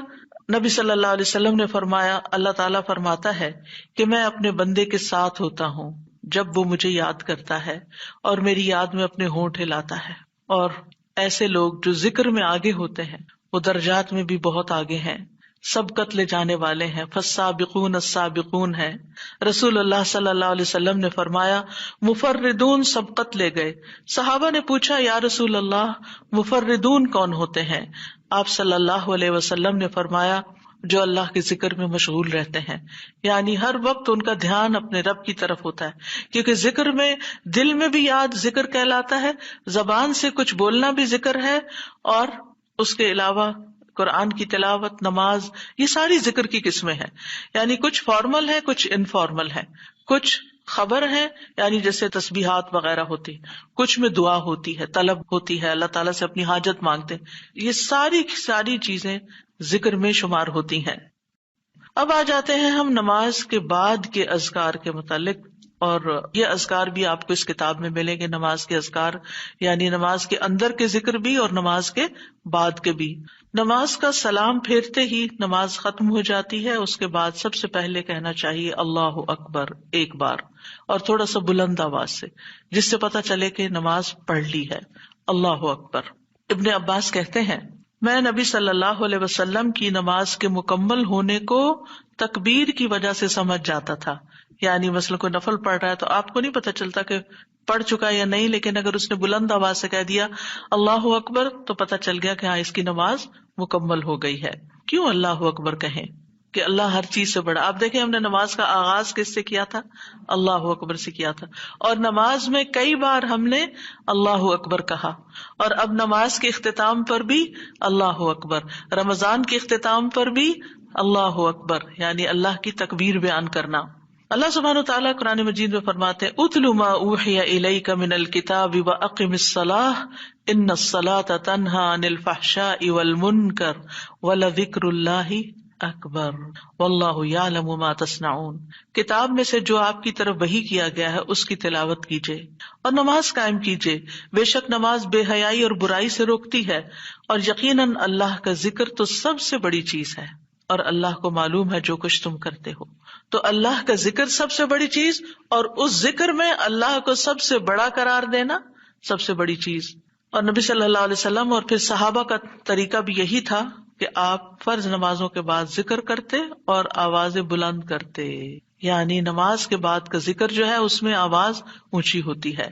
نبی صلی اللہ علیہ وسلم نے فرمایا، اللہ تعالیٰ فرماتا ہے کہ میں اپنے بندے کے ساتھ ہوتا ہوں جب وہ مجھے یاد کرتا ہے اور میری یاد میں اپنے ہونٹ ہلاتا ہے۔ اور ایسے لوگ جو ذکر میں آگے ہوتے ہیں وہ درجات میں بھی بہت آگے ہیں، سبقت لے جانے والے ہیں، فالسابقون السابقون ہیں۔ رسول اللہ صلی اللہ علیہ وسلم نے فرمایا، مفردون سبقت لے گئے۔ صحابہ نے پوچھا، یا رسول اللہ مفردون کون ہوتے ہیں؟ آپ صلی اللہ علیہ وسلم نے فرمایا، جو اللہ کے ذکر میں مشغول رہتے ہیں، یعنی ہر وقت ان کا دھیان اپنے رب کی طرف ہوتا ہے، کیونکہ ذکر میں دل میں بھی یاد ذکر کہلاتا ہے، زبان سے کچھ بولنا بھی ذکر ہے، اور اس کے علاوہ قرآن کی تلاوت، نماز، یہ ساری ذکر کی قسمیں ہیں۔ یعنی کچھ فارمل ہے، کچھ انفارمل ہے، کچھ خبر ہے یعنی جیسے تسبیحات وغیرہ ہوتی، کچھ میں دعا ہوتی ہے، طلب ہوتی ہے، اللہ تعالیٰ سے اپنی حاجت مانگتے ہیں، یہ ساری چیزیں ذکر میں شمار ہوتی ہیں۔ اب آ جاتے ہیں ہم نماز کے بعد کے اذکار کے متعلق، اور یہ اذکار بھی آپ کو اس کتاب میں ملیں گے، نماز کے اذکار، یعنی نماز کے اندر کے ذکر بھی اور نماز کے بعد کے بھی۔ نماز کا سلام پھیرتے ہی نماز ختم ہو جاتی ہے، اس کے بعد سب سے پہلے کہنا چاہیے اللہ اکبر 1 بار، اور تھوڑا سا بلند آواز سے، جس سے پتہ چلے کہ نماز پڑھ لی ہے، اللہ اکبر۔ ابن عباس کہتے ہیں، میں نبی صلی اللہ علیہ وسلم کی نماز کے مکمل ہونے کو تکبیر کی وجہ سے سمجھ جاتا تھا۔ یعنی مثلا کوئی نفل پڑھ رہا ہے تو آپ کو نہیں پتہ چلتا کہ پڑھ چکا یا نہیں، لیکن اگر اس نے بلند آواز سے کہہ دیا اللہ اکبر تو پتہ چل گیا کہ ہاں اس کی نماز مکمل ہو گئی ہے۔ کیوں اللہ اکبر کہیں؟ کہ اللہ ہر چیز سے بڑا۔ آپ دیکھیں، ہم نے نماز کا آغاز کس سے کیا تھا؟ اللہ اکبر سے کیا تھا، اور نماز میں کئی بار ہم نے اللہ اکبر کہا، اور اب نماز کے اختتام پر بھی اللہ اکبر، رمضان کے اختتام پر بھی اللہ اکبر، یعنی اللہ کی تکبیر بیان کرنا۔ اللہ سبحانہ وتعالیٰ قرآن مجید میں فرماتے ہیں، اتل ما اوحی الیک من الکتاب واقم الصلاۃ ان الصلاۃ تنہی عن الفحشاء والمنکر ولذکر اللہ اکبر واللہ یعلم ما تصنعون۔ کتاب میں سے جو آپ کی طرف وحی کیا گیا ہے اس کی تلاوت کیجیے اور نماز قائم کیجیے، بے شک نماز بے حیائی اور برائی سے روکتی ہے، اور یقیناً اللہ کا ذکر تو سب سے بڑی چیز ہے، اور اللہ کو معلوم ہے جو کچھ تم کرتے ہو۔ تو اللہ کا ذکر سب سے بڑی چیز، اور اس ذکر میں اللہ کو سب سے بڑا قرار دینا سب سے بڑی چیز۔ اور نبی صلی اللہ علیہ وسلم اور پھر صحابہ کا طریقہ بھی یہی تھا کہ آپ فرض نمازوں کے بعد ذکر کرتے اور آوازیں بلند کرتے، یعنی نماز کے بعد کا ذکر جو ہے اس میں آواز اونچی ہوتی ہے۔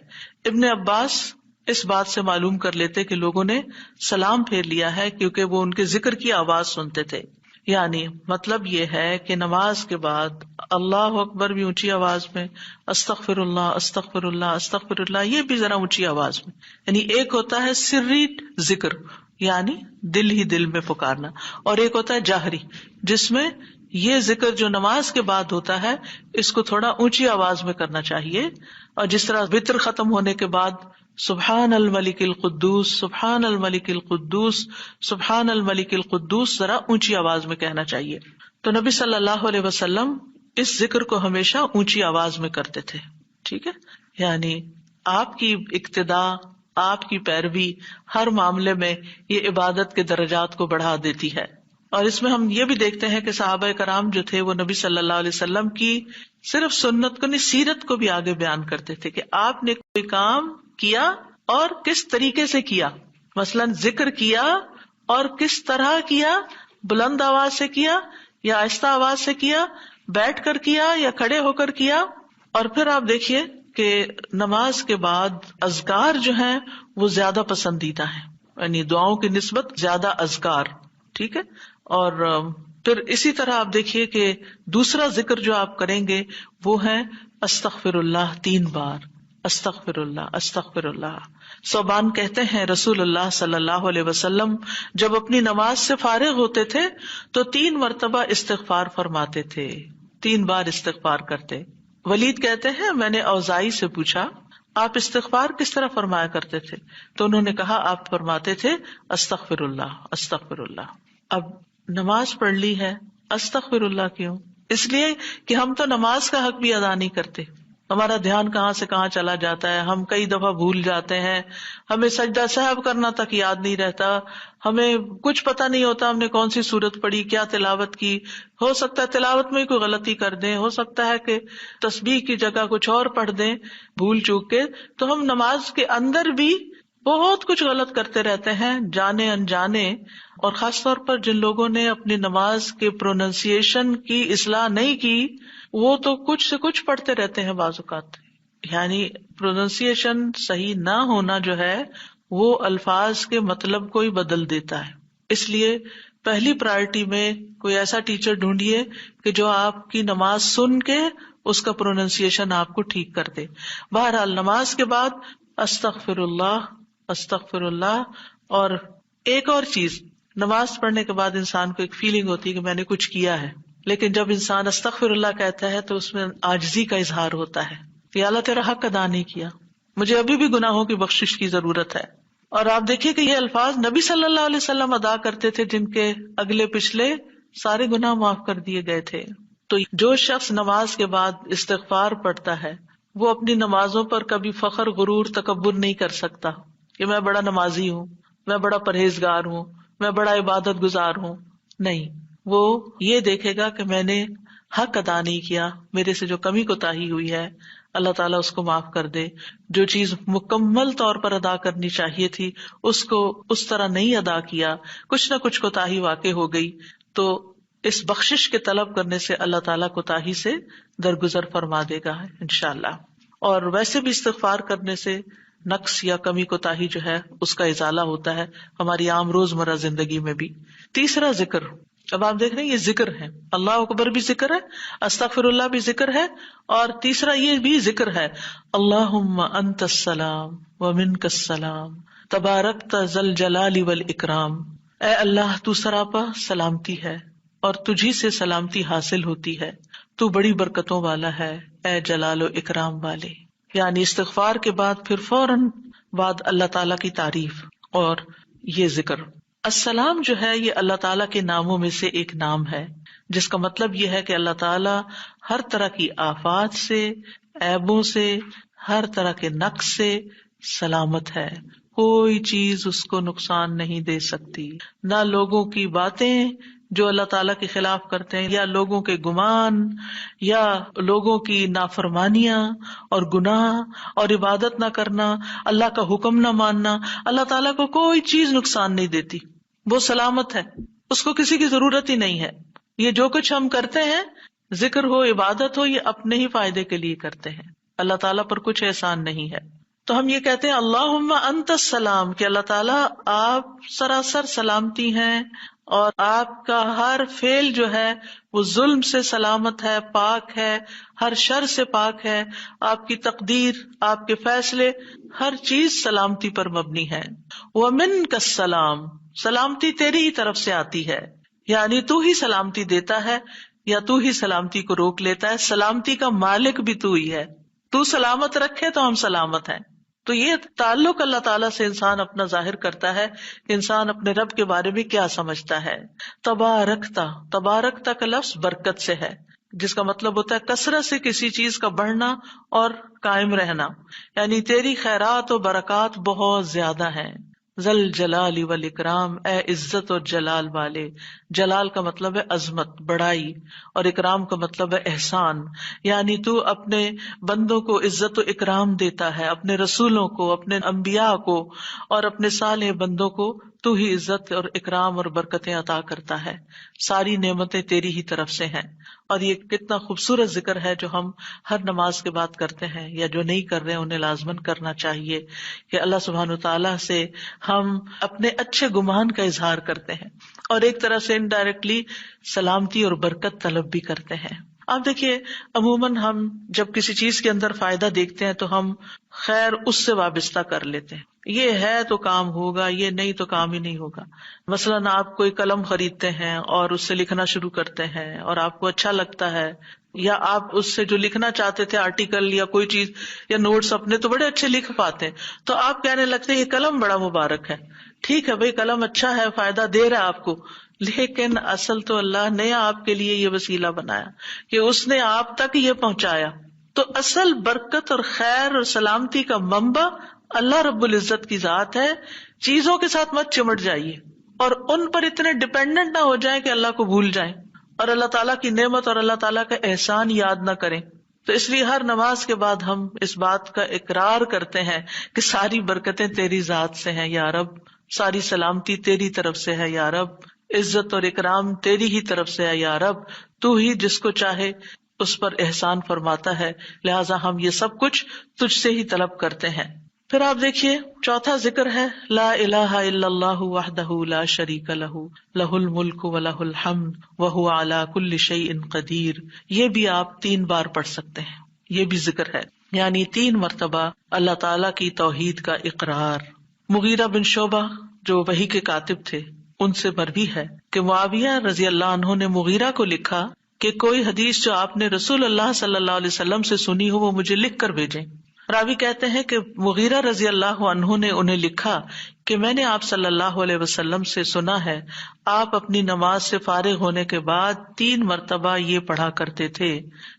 ابن عباس اس بات سے معلوم کر لیتے کہ لوگوں نے سلام پھیر لیا ہے کیونکہ وہ ان کے ذکر کی آواز سنتے تھے۔ یعنی مطلب یہ ہے کہ نماز کے بعد اللہ اکبر بھی اونچی آواز میں، استغفر اللہ استغفر اللہ استغفر اللہ یہ بھی ذرا اونچی آواز میں، یعنی ایک ہوتا ہے سری ذکر یعنی دل ہی دل میں پکارنا، اور ایک ہوتا ہے جاہری جس میں یہ ذکر جو نماز کے بعد ہوتا ہے اس کو تھوڑا اونچی آواز میں کرنا چاہیے، اور جس طرح وتر ختم ہونے کے بعد سبحان الملک القدوس سبحان الملک القدوس سبحان الملک القدوس ذرا اونچی آواز میں کہنا چاہیے۔ تو نبی صلی اللہ علیہ وسلم اس ذکر کو ہمیشہ اونچی آواز میں کرتے تھے، ٹھیک ہے، یعنی آپ کی اقتداء، آپ کی پیروی ہر معاملے میں یہ عبادت کے درجات کو بڑھا دیتی ہے۔ اور اس میں ہم یہ بھی دیکھتے ہیں کہ صحابہ کرام جو تھے وہ نبی صلی اللہ علیہ وسلم کی صرف سنت کو نہیں، سیرت کو بھی آگے بیان کرتے تھے کہ آپ نے کوئی کام کیا اور کس طریقے سے کیا، مثلاً ذکر کیا اور کس طرح کیا، بلند آواز سے کیا یا آہستہ آواز سے کیا، بیٹھ کر کیا یا کھڑے ہو کر کیا. اور پھر آپ دیکھیے کہ نماز کے بعد اذکار جو ہیں وہ زیادہ پسندیدہ ہیں، یعنی دعاؤں کی نسبت زیادہ اذکار. ٹھیک ہے. اور پھر اسی طرح آپ دیکھیے کہ دوسرا ذکر جو آپ کریں گے وہ ہے استغفر اللہ 3 بار. استغفر اللہ استغفر اللہ. ثوبان کہتے ہیں رسول اللہ صلی اللہ علیہ وسلم جب اپنی نماز سے فارغ ہوتے تھے تو 3 مرتبہ استغفار فرماتے تھے، 3 بار استغفار کرتے. ولید کہتے ہیں میں نے اوزائی سے پوچھا آپ استغفار کس طرح فرمایا کرتے تھے؟ تو انہوں نے کہا آپ فرماتے تھے استغفر اللہ استغفر اللہ. اب نماز پڑھ لی ہے، استغفر اللہ کیوں؟ اس لیے کہ ہم تو نماز کا حق بھی ادا نہیں کرتے. ہمارا دھیان کہاں سے کہاں چلا جاتا ہے، ہم کئی دفعہ بھول جاتے ہیں، ہمیں سجدہ سہو کرنا تک یاد نہیں رہتا، ہمیں کچھ پتہ نہیں ہوتا ہم نے کون سی سورت پڑھی، کیا تلاوت کی. ہو سکتا ہے تلاوت میں کوئی غلطی کر دیں، ہو سکتا ہے کہ تسبیح کی جگہ کچھ اور پڑھ دیں بھول چوک کے. تو ہم نماز کے اندر بھی بہت کچھ غلط کرتے رہتے ہیں جانے انجانے. اور خاص طور پر جن لوگوں نے اپنی نماز کے پروننسیشن کی اصلاح نہیں کی وہ تو کچھ سے کچھ پڑھتے رہتے ہیں بعض اوقات. یعنی پروننسیشن صحیح نہ ہونا جو ہے وہ الفاظ کے مطلب کو ہی بدل دیتا ہے. اس لیے پہلی پرائرٹی میں کوئی ایسا ٹیچر ڈھونڈیے کہ جو آپ کی نماز سن کے اس کا پروننسیشن آپ کو ٹھیک کر دے. بہرحال نماز کے بعد استغفر اللہ استغفر اللہ. اور ایک اور چیز، نماز پڑھنے کے بعد انسان کو ایک فیلنگ ہوتی ہے کہ میں نے کچھ کیا ہے، لیکن جب انسان استغفر اللہ کہتا ہے تو اس میں عاجزی کا اظہار ہوتا ہے کہ اللہ تیرا حق ادا نہیں کیا، مجھے ابھی بھی گناہوں کی بخشش کی ضرورت ہے. اور آپ دیکھیے کہ یہ الفاظ نبی صلی اللہ علیہ وسلم ادا کرتے تھے جن کے اگلے پچھلے سارے گناہ معاف کر دیے گئے تھے. تو جو شخص نماز کے بعد استغفار پڑھتا ہے وہ اپنی نمازوں پر کبھی فخر غرور تکبر نہیں کر سکتا کہ میں بڑا نمازی ہوں، میں بڑا پرہیزگار ہوں، میں بڑا عبادت گزار ہوں. نہیں، وہ یہ دیکھے گا کہ میں نے حق ادا نہیں کیا، میرے سے جو کمی کوتاہی ہوئی ہے اللہ تعالیٰ اس کو معاف کر دے. جو چیز مکمل طور پر ادا کرنی چاہیے تھی اس کو اس طرح نہیں ادا کیا، کچھ نہ کچھ کوتاہی واقع ہو گئی، تو اس بخشش کے طلب کرنے سے اللہ تعالیٰ کوتاہی سے درگزر فرما دے گا انشاءاللہ. اور ویسے بھی استغفار کرنے سے نقص یا کمی کوتاہی جو ہے اس کا ازالہ ہوتا ہے ہماری عام روزمرہ زندگی میں بھی. تیسرا ذکر، اب آپ دیکھ رہے ہیں یہ ذکر ہے، اللہ اکبر بھی ذکر ہے، استغفر اللہ بھی ذکر ہے، اور تیسرا یہ بھی ذکر ہے اللہم انت السلام ومنک السلام تبارکت ذی الجلال والاکرام. اے اللہ تو سراپا سلامتی ہے اور تجھی سے سلامتی حاصل ہوتی ہے، تو بڑی برکتوں والا ہے اے جلال و اکرام والے. یعنی استغفار کے بعد پھر فوراً بعد اللہ تعالیٰ کی تعریف اور یہ ذکر. السلام جو ہے یہ اللہ تعالیٰ کے ناموں میں سے ایک نام ہے جس کا مطلب یہ ہے کہ اللہ تعالیٰ ہر طرح کی آفات سے، عیبوں سے، ہر طرح کے نقص سے سلامت ہے. کوئی چیز اس کو نقصان نہیں دے سکتی، نہ لوگوں کی باتیں جو اللہ تعالیٰ کے خلاف کرتے ہیں، یا لوگوں کے گمان، یا لوگوں کی نافرمانیاں اور گناہ اور عبادت نہ کرنا، اللہ کا حکم نہ ماننا. اللہ تعالیٰ کو کوئی چیز نقصان نہیں دیتی، وہ سلامت ہے، اس کو کسی کی ضرورت ہی نہیں ہے. یہ جو کچھ ہم کرتے ہیں، ذکر ہو، عبادت ہو، یہ اپنے ہی فائدے کے لیے کرتے ہیں، اللہ تعالیٰ پر کچھ احسان نہیں ہے. تو ہم یہ کہتے ہیں اللہم انت السلام کہ اللہ تعالیٰ آپ سراسر سلامتی ہیں اور آپ کا ہر فعل جو ہے وہ ظلم سے سلامت ہے، پاک ہے، ہر شر سے پاک ہے. آپ کی تقدیر، آپ کے فیصلے، ہر چیز سلامتی پر مبنی ہے. ومنک السلام، سلامتی تیری ہی طرف سے آتی ہے، یعنی تو ہی سلامتی دیتا ہے یا تو ہی سلامتی کو روک لیتا ہے. سلامتی کا مالک بھی تو ہی ہے، تو سلامت رکھے تو ہم سلامت ہیں. تو یہ تعلق اللہ تعالیٰ سے انسان اپنا ظاہر کرتا ہے کہ انسان اپنے رب کے بارے میں کیا سمجھتا ہے. تبارکتا، تبارکتا کا لفظ برکت سے ہے جس کا مطلب ہوتا ہے کثرت سے کسی چیز کا بڑھنا اور قائم رہنا، یعنی تیری خیرات و برکات بہت زیادہ ہیں. ذل جلال والاکرام، اے عزت اور جلال والے. جلال کا مطلب ہے عظمت، بڑائی، اور اکرام کا مطلب ہے احسان. یعنی تو اپنے بندوں کو عزت و اکرام دیتا ہے، اپنے رسولوں کو، اپنے انبیاء کو اور اپنے صالح بندوں کو تو ہی عزت اور اکرام اور برکتیں عطا کرتا ہے، ساری نعمتیں تیری ہی طرف سے ہیں. اور یہ کتنا خوبصورت ذکر ہے جو ہم ہر نماز کے بعد کرتے ہیں، یا جو نہیں کر رہے انہیں لازماً کرنا چاہیے، کہ اللہ سبحانہ وتعالیٰ سے ہم اپنے اچھے گمان کا اظہار کرتے ہیں اور ایک طرح سے انڈائریکٹلی سلامتی اور برکت طلب بھی کرتے ہیں. آپ دیکھیے عموماً ہم جب کسی چیز کے اندر فائدہ دیکھتے ہیں تو ہم خیر اس سے وابستہ کر لیتے ہیں، یہ ہے تو کام ہوگا، یہ نہیں تو کام ہی نہیں ہوگا. مثلاً آپ کوئی قلم خریدتے ہیں اور اس سے لکھنا شروع کرتے ہیں اور آپ کو اچھا لگتا ہے، یا آپ اس سے جو لکھنا چاہتے تھے آرٹیکل یا کوئی چیز یا نوٹس اپنے تو بڑے اچھے لکھ پاتے ہیں، تو آپ کہنے لگتے ہیں یہ قلم بڑا مبارک ہے. ٹھیک ہے بھائی، قلم اچھا ہے، فائدہ دے رہا ہے آپ کو، لیکن اصل تو اللہ نے آپ کے لیے یہ وسیلہ بنایا کہ اس نے آپ تک یہ پہنچایا. تو اصل برکت اور خیر اور سلامتی کا منبع اللہ رب العزت کی ذات ہے. چیزوں کے ساتھ مت چمٹ جائیے اور ان پر اتنے ڈپینڈنٹ نہ ہو جائیں کہ اللہ کو بھول جائیں اور اللہ تعالیٰ کی نعمت اور اللہ تعالیٰ کا احسان یاد نہ کریں. تو اس لیے ہر نماز کے بعد ہم اس بات کا اقرار کرتے ہیں کہ ساری برکتیں تیری ذات سے ہیں یا رب، ساری سلامتی تیری طرف سے ہے یا رب، عزت اور اکرام تیری ہی طرف سے ہے یا رب، تو ہی جس کو چاہے اس پر احسان فرماتا ہے، لہٰذا ہم یہ سب کچھ تجھ سے ہی طلب کرتے ہیں. پھر آپ دیکھیے چوتھا ذکر ہے لا الہ الا اللہ وحدہ لا شریک لہ لہ الملک ولہ الحمد وہو علی کل شیء قدیر. یہ بھی آپ 3 بار پڑھ سکتے ہیں، یہ بھی ذکر ہے، یعنی 3 مرتبہ اللہ تعالی کی توحید کا اقرار. مغیرہ بن شعبہ جو وحی کے کاتب تھے ان سے مروی ہے کہ معاویہ رضی اللہ عنہ نے مغیرہ کو لکھا کہ کوئی حدیث جو آپ نے رسول اللہ صلی اللہ علیہ وسلم سے سنی ہو وہ مجھے لکھ کر بھیجیں. راوی کہتے ہیں کہ مغیرہ رضی اللہ عنہ نے انہیں لکھا کہ میں نے آپ صلی اللہ علیہ وسلم سے سنا ہے آپ اپنی نماز سے فارغ ہونے کے بعد 3 مرتبہ یہ پڑھا کرتے تھے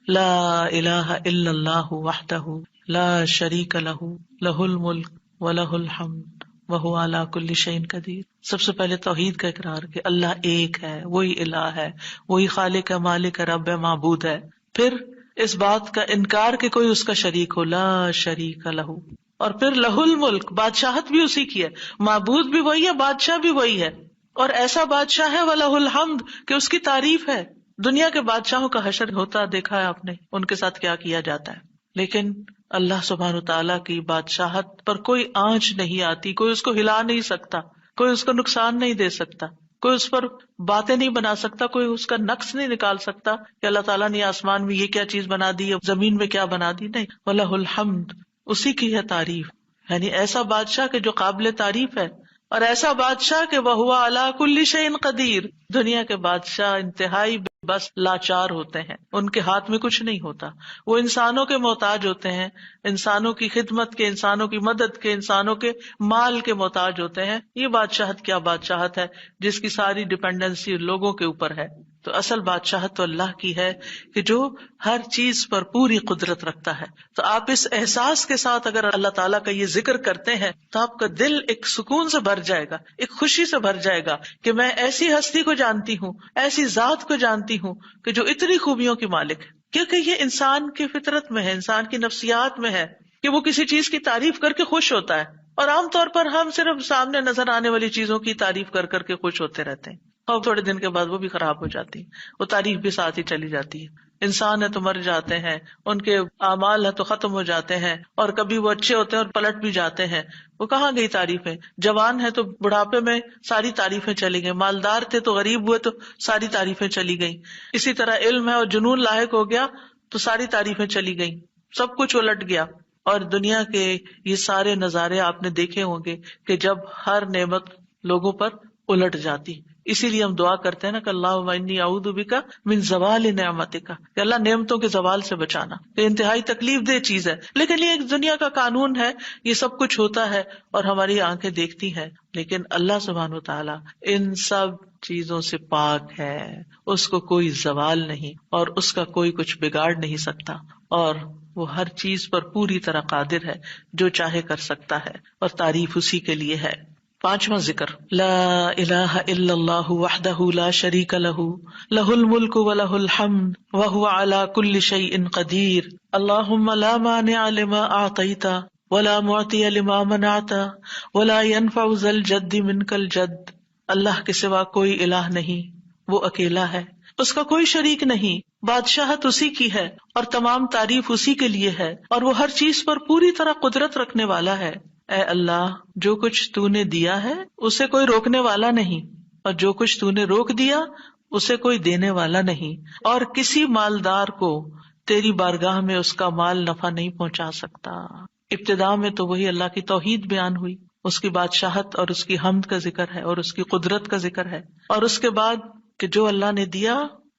لا الہ الا اللہ وحدہ لا شریک لہ لہ الملک ولہ الحمد وہو علی کل شیء قدیر. سب سے پہلے توحید کا اقرار کہ اللہ ایک ہے، وہی الہ ہے، وہی خالق ہے، مالک ہے، رب ہے، معبود ہے. پھر اس بات کا انکار کہ کوئی اس کا شریک ہو، لا شریک لہ. اور پھر لہ الملک، بادشاہت بھی اسی کی ہے، معبود بھی وہی ہے، بادشاہ بھی وہی ہے، اور ایسا بادشاہ ہے ولہ الحمد کہ اس کی تعریف ہے. دنیا کے بادشاہوں کا حشر ہوتا دیکھا ہے آپ نے، ان کے ساتھ کیا کیا جاتا ہے، لیکن اللہ سبحانہ تعالیٰ کی بادشاہت پر کوئی آنچ نہیں آتی، کوئی اس کو ہلا نہیں سکتا، کوئی اس کو نقصان نہیں دے سکتا، کوئی اس پر باتیں نہیں بنا سکتا، کوئی اس کا نقص نہیں نکال سکتا کہ اللہ تعالیٰ نے آسمان میں یہ کیا چیز بنا دی، زمین میں کیا بنا دی. نہیں، وَلَهُ الْحَمْدُ، اسی کی ہے تعریف. یعنی ایسا بادشاہ کہ جو قابل تعریف ہے، اور ایسا بادشاہ کہ وَهُوَ عَلَى كُلِّ شَيْءٍ قَدِيرٌ. دنیا کے بادشاہ انتہائی بس لاچار ہوتے ہیں، ان کے ہاتھ میں کچھ نہیں ہوتا، وہ انسانوں کے محتاج ہوتے ہیں، انسانوں کی خدمت کے، انسانوں کی مدد کے، انسانوں کے مال کے محتاج ہوتے ہیں. یہ بادشاہت کیا بادشاہت ہے جس کی ساری ڈیپینڈنسی لوگوں کے اوپر ہے. تو اصل بادشاہت تو اللہ کی ہے کہ جو ہر چیز پر پوری قدرت رکھتا ہے. تو آپ اس احساس کے ساتھ اگر اللہ تعالیٰ کا یہ ذکر کرتے ہیں تو آپ کا دل ایک سکون سے بھر جائے گا، ایک خوشی سے بھر جائے گا کہ میں ایسی ہستی کو جانتی ہوں، ایسی ذات کو جانتی ہوں کہ جو اتنی خوبیوں کی مالک ہے. کیونکہ یہ انسان کی فطرت میں ہے، انسان کی نفسیات میں ہے کہ وہ کسی چیز کی تعریف کر کے خوش ہوتا ہے، اور عام طور پر ہم صرف سامنے نظر آنے والی چیزوں کی تعریف کر کر کے خوش ہوتے رہتے ہیں، اور تھوڑے دن کے بعد وہ بھی خراب ہو جاتی ہے، وہ تعریف بھی ساتھ ہی چلی جاتی ہے. انسان ہے تو مر جاتے ہیں، ان کے اعمال ہے تو ختم ہو جاتے ہیں، اور کبھی وہ اچھے ہوتے ہیں اور پلٹ بھی جاتے ہیں. وہ کہاں گئی تعریفیں؟ جوان ہے تو بڑھاپے میں ساری تعریفیں چلی گئی، مالدار تھے تو غریب ہوئے تو ساری تعریفیں چلی گئیں. اسی طرح علم ہے اور جنون لاحق ہو گیا تو ساری تعریفیں چلی گئیں، سب کچھ الٹ گیا. اور دنیا کے یہ سارے نظارے آپ نے دیکھے ہوں گے کہ جب ہر نعمت لوگوں پر الٹ جاتی. اسی لیے ہم دعا کرتے ہیں نا کہ اللہم انی اعوذ بک من زوال نعمتک، کہ اللہ نعمتوں کے زوال سے بچانا. یہ انتہائی تکلیف دہ چیز ہے، لیکن یہ ایک دنیا کا قانون ہے، یہ سب کچھ ہوتا ہے اور ہماری آنکھیں دیکھتی ہیں. لیکن اللہ سبحانہ و تعالی ان سب چیزوں سے پاک ہے، اس کو کوئی زوال نہیں اور اس کا کوئی کچھ بگاڑ نہیں سکتا، اور وہ ہر چیز پر پوری طرح قادر ہے، جو چاہے کر سکتا ہے، اور تعریف اسی کے لیے ہے. 5واں ذکر لا الہ الا اللہ وحدہ لا شریک لہ لہ الملک ولہ الحمد وہو علی کل شیء قدیر. اللہم لا مانع لما اعطیت ولا معطی لما منعت ولا ينفع ذا الجد منك الجد. اللہ کے سوا کوئی الہ نہیں، وہ اکیلا ہے، اس کا کوئی شریک نہیں، بادشاہت اسی کی ہے اور تمام تعریف اسی کے لیے ہے، اور وہ ہر چیز پر پوری طرح قدرت رکھنے والا ہے. اے اللہ، جو کچھ تو نے دیا ہے اسے کوئی روکنے والا نہیں، اور جو کچھ تو نے روک دیا اسے کوئی دینے والا نہیں، اور کسی مالدار کو تیری بارگاہ میں اس کا مال نفع نہیں پہنچا سکتا. ابتدا میں تو وہی اللہ کی توحید بیان ہوئی، اس کی بادشاہت اور اس کی حمد کا ذکر ہے اور اس کی قدرت کا ذکر ہے، اور اس کے بعد کہ جو اللہ نے دیا،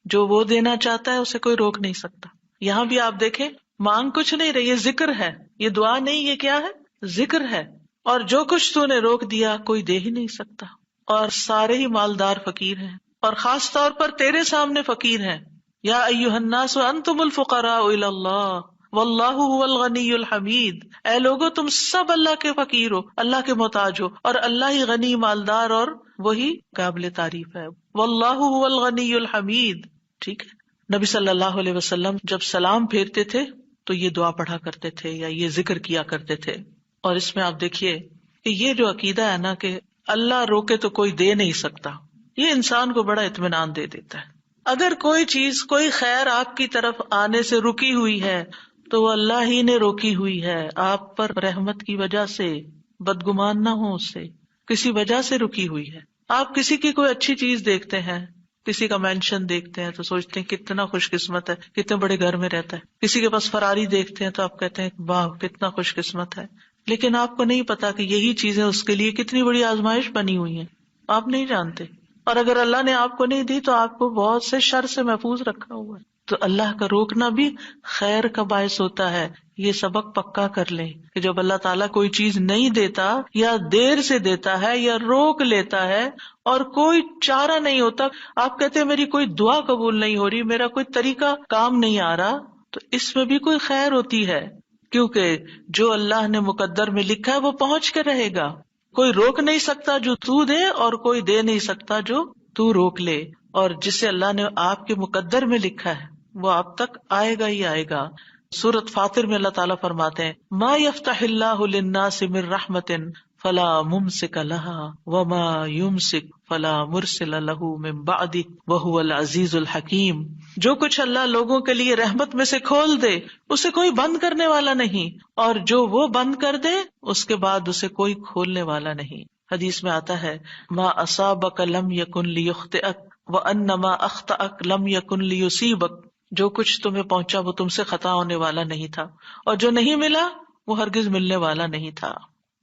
جو وہ دینا چاہتا ہے اسے کوئی روک نہیں سکتا. یہاں بھی آپ دیکھیں، مانگ کچھ نہیں رہی، یہ ذکر ہے، یہ دعا نہیں، یہ کیا ہے؟ ذکر ہے. اور جو کچھ تو نے روک دیا کوئی دے ہی نہیں سکتا، اور سارے ہی مالدار فقیر ہیں، اور خاص طور پر تیرے سامنے فقیر ہیں. یا ایھا الناس انتم الفقراء الی اللہ واللہ هو الغنی الحمید. اے لوگو، تم سب اللہ کے فقیر ہو، اللہ کے محتاج ہو، اور اللہ ہی غنی، مالدار اور وہی قابل تعریف ہے. واللہ هو الغنی الحمید. ٹھیک ہے. نبی صلی اللہ علیہ وسلم جب سلام پھیرتے تھے تو یہ دعا پڑھا کرتے تھے یا یہ ذکر کیا کرتے تھے. اور اس میں آپ دیکھیے کہ یہ جو عقیدہ ہے نا کہ اللہ روکے تو کوئی دے نہیں سکتا، یہ انسان کو بڑا اطمینان دے دیتا ہے. اگر کوئی چیز، کوئی خیر آپ کی طرف آنے سے رکی ہوئی ہے تو وہ اللہ ہی نے روکی ہوئی ہے، آپ پر رحمت کی وجہ سے. بدگمان نہ ہو اس سے، کسی وجہ سے رکی ہوئی ہے. آپ کسی کی کوئی اچھی چیز دیکھتے ہیں، کسی کا مینشن دیکھتے ہیں تو سوچتے ہیں کتنا خوش قسمت ہے، کتنے بڑے گھر میں رہتا ہے. کسی کے پاس فراری دیکھتے ہیں تو آپ کہتے ہیں واہ کتنا خوش قسمت ہے. لیکن آپ کو نہیں پتا کہ یہی چیزیں اس کے لیے کتنی بڑی آزمائش بنی ہوئی ہیں، آپ نہیں جانتے. اور اگر اللہ نے آپ کو نہیں دی تو آپ کو بہت سے شر سے محفوظ رکھا ہوا ہے. تو اللہ کا روکنا بھی خیر کا باعث ہوتا ہے. یہ سبق پکا کر لیں کہ جب اللہ تعالیٰ کوئی چیز نہیں دیتا یا دیر سے دیتا ہے یا روک لیتا ہے اور کوئی چارہ نہیں ہوتا، آپ کہتے ہیں میری کوئی دعا قبول نہیں ہو رہی، میرا کوئی طریقہ کام نہیں آ رہا، تو اس میں بھی کوئی خیر ہوتی ہے، کیونکہ جو اللہ نے مقدر میں لکھا ہے وہ پہنچ کے رہے گا. کوئی روک نہیں سکتا جو تو دے، اور کوئی دے نہیں سکتا جو تو روک لے. اور جسے اللہ نے آپ کے مقدر میں لکھا ہے وہ آپ تک آئے گا ہی آئے گا. سورۃ فاطر میں اللہ تعالیٰ فرماتے ہیں ما یفتح اللہ للناس من رحمت فلا ممسک لها وما یمسک فلا مرسل له من بعدہ وہو العزیز الحکیم. جو کچھ اللہ لوگوں کے لیے رحمت میں سے کھول دے اسے کوئی بند کرنے والا نہیں، اور جو وہ بند کر دے اس کے بعد اسے کوئی کھولنے والا نہیں. حدیث میں آتا ہے ما اصابک لم یکن لیخطئک وان ما اخطأک لم یکن لیصیبک. جو کچھ تمہیں پہنچا وہ تم سے خطا ہونے والا نہیں تھا، اور جو نہیں ملا وہ ہرگز ملنے والا نہیں تھا.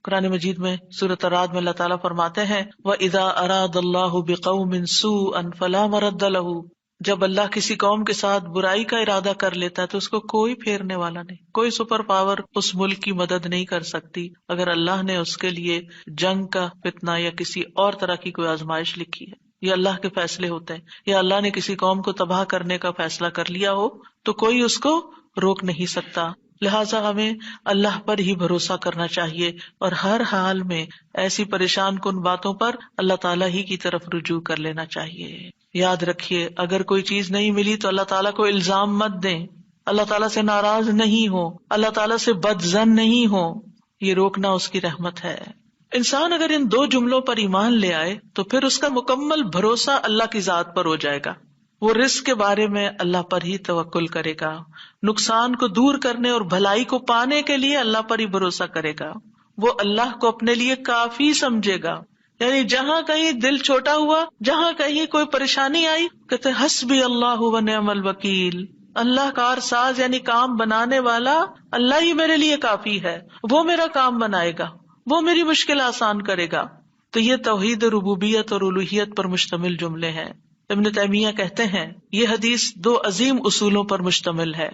قرآن مجید میں سورۃ الرعد میں اللہ تعالیٰ فرماتے ہیں وَإِذَا أَرَادَ اللَّهُ بِقَوْمٍ سُوءًا فَلَا مَرَدَّ لَهُ. جب اللہ کسی قوم کے ساتھ برائی کا ارادہ کر لیتا ہے تو اس کو کوئی پھیرنے والا نہیں، کوئی سپر پاور اس ملک کی مدد نہیں کر سکتی اگر اللہ نے اس کے لیے جنگ کا فتنہ یا کسی اور طرح کی کوئی آزمائش لکھی ہے. یہ اللہ کے فیصلے ہوتے ہیں، یا اللہ نے کسی قوم کو تباہ کرنے کا فیصلہ کر لیا ہو تو کوئی اس کو روک نہیں سکتا. لہٰذا ہمیں اللہ پر ہی بھروسہ کرنا چاہیے، اور ہر حال میں ایسی پریشان کن باتوں پر اللہ تعالیٰ ہی کی طرف رجوع کر لینا چاہیے. یاد رکھیے اگر کوئی چیز نہیں ملی تو اللہ تعالیٰ کو الزام مت دیں، اللہ تعالیٰ سے ناراض نہیں ہو، اللہ تعالیٰ سے بد ظن نہیں ہو. یہ روکنا اس کی رحمت ہے. انسان اگر ان دو جملوں پر ایمان لے آئے تو پھر اس کا مکمل بھروسہ اللہ کی ذات پر ہو جائے گا. وہ رزق کے بارے میں اللہ پر ہی توکل کرے گا، نقصان کو دور کرنے اور بھلائی کو پانے کے لیے اللہ پر ہی بھروسہ کرے گا. وہ اللہ کو اپنے لیے کافی سمجھے گا. یعنی جہاں کہیں دل چھوٹا ہوا، جہاں کہیں کوئی پریشانی آئی، کہتے حسبی اللہ و نعم الوکیل. اللہ کار ساز یعنی کام بنانے والا اللہ ہی میرے لیے کافی ہے، وہ میرا کام بنائے گا، وہ میری مشکل آسان کرے گا. تو یہ توحید ربوبیت اور الوہیت پر مشتمل جملے ہیں. ابن تیمیہ کہتے ہیں یہ حدیث دو عظیم اصولوں پر مشتمل ہے.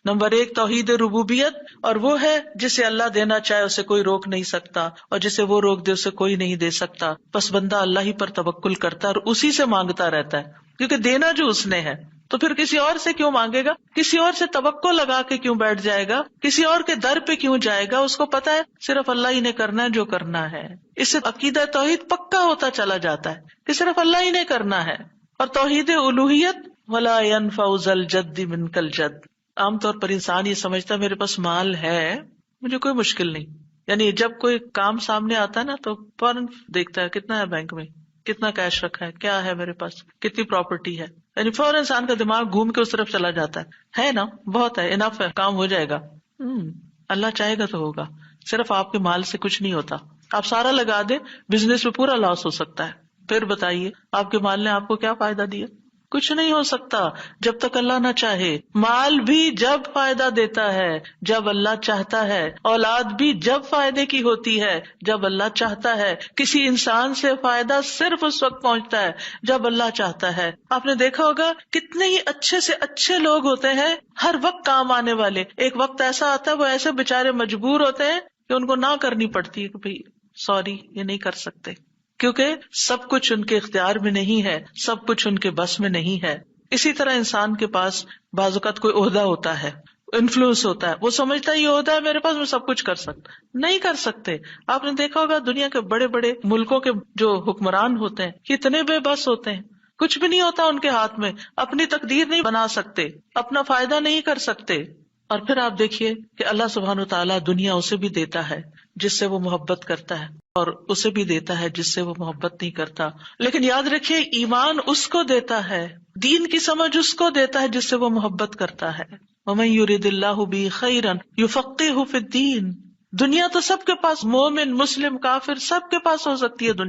نمبر 1 توحید ربوبیت، اور وہ ہے جسے اللہ دینا چاہے اسے کوئی روک نہیں سکتا، اور جسے وہ روک دے اسے کوئی نہیں دے سکتا. بس بندہ اللہ ہی پر توکل کرتا ہے اور اسی سے مانگتا رہتا ہے، کیونکہ دینا جو اس نے ہے. تو پھر کسی اور سے کیوں مانگے گا، کسی اور سے توقع لگا کے کیوں بیٹھ جائے گا، کسی اور کے در پہ کیوں جائے گا. اس کو پتا ہے صرف اللہ ہی نے کرنا ہے جو کرنا ہے. اس سے عقیدہ توحید پکا ہوتا چلا جاتا ہے کہ صرف اللہ ہی نے کرنا ہے. اور توحید الوہیت ولا ينفع ذا الجد منك الجد. عام طور پر انسان یہ سمجھتا ہے میرے پاس مال ہے، مجھے کوئی مشکل نہیں، یعنی جب کوئی کام سامنے آتا ہے نا تو فوراً دیکھتا ہے کتنا ہے بینک میں، کتنا کیش رکھا ہے، کیا ہے میرے پاس، کتنی پراپرٹی ہے، یعنی فوراً انسان کا دماغ گھوم کے اس طرف چلا جاتا ہے نا، بہت ہے، انف ہے، کام ہو جائے گا۔ اللہ چاہے گا تو ہوگا، صرف آپ کے مال سے کچھ نہیں ہوتا۔ آپ سارا لگا دیں، بزنس میں پورا لاس ہو سکتا ہے، پھر بتائیے آپ کے مال نے آپ کو کیا فائدہ دیا؟ کچھ نہیں ہو سکتا جب تک اللہ نہ چاہے۔ مال بھی جب فائدہ دیتا ہے جب اللہ چاہتا ہے، اولاد بھی جب فائدے کی ہوتی ہے جب اللہ چاہتا ہے۔ کسی انسان سے فائدہ صرف اس وقت پہنچتا ہے جب اللہ چاہتا ہے۔ آپ نے دیکھا ہوگا کتنے ہی اچھے سے اچھے لوگ ہوتے ہیں، ہر وقت کام آنے والے، ایک وقت ایسا آتا ہے وہ ایسے بےچارے مجبور ہوتے ہیں کہ ان کو نہ کرنی پڑتی ہے کہ بھائی سوری یہ نہیں کر سکتے، کیونکہ سب کچھ ان کے اختیار میں نہیں ہے، سب کچھ ان کے بس میں نہیں ہے۔ اسی طرح انسان کے پاس بعض اوقات کوئی عہدہ ہوتا ہے، انفلوئنس ہوتا ہے، وہ سمجھتا ہے یہ عہدہ ہے میرے پاس، میں سب کچھ کر سکتا، نہیں کر سکتے۔ آپ نے دیکھا ہوگا دنیا کے بڑے بڑے ملکوں کے جو حکمران ہوتے ہیں کتنے بے بس ہوتے ہیں، کچھ بھی نہیں ہوتا ان کے ہاتھ میں، اپنی تقدیر نہیں بنا سکتے، اپنا فائدہ نہیں کر سکتے۔ اور پھر آپ دیکھیے کہ اللہ سبحانہ وتعالیٰ دنیا اسے بھی دیتا ہے جس سے وہ محبت کرتا ہے، اور اسے بھی دیتا ہے جس سے وہ محبت نہیں کرتا۔ لیکن یاد رکھیے ایمان اس کو دیتا ہے، دین کی سمجھ اس کو دیتا ہے جس سے وہ محبت کرتا ہے۔ وَمَن يُرِدِ اللَّهُ بِهِ خَيْرًا يُفَقِّهُ فِي الدِّينِ۔ دنیا تو سب کے پاس، مومن مسلم کافر سب کے پاس ہو سکتی ہے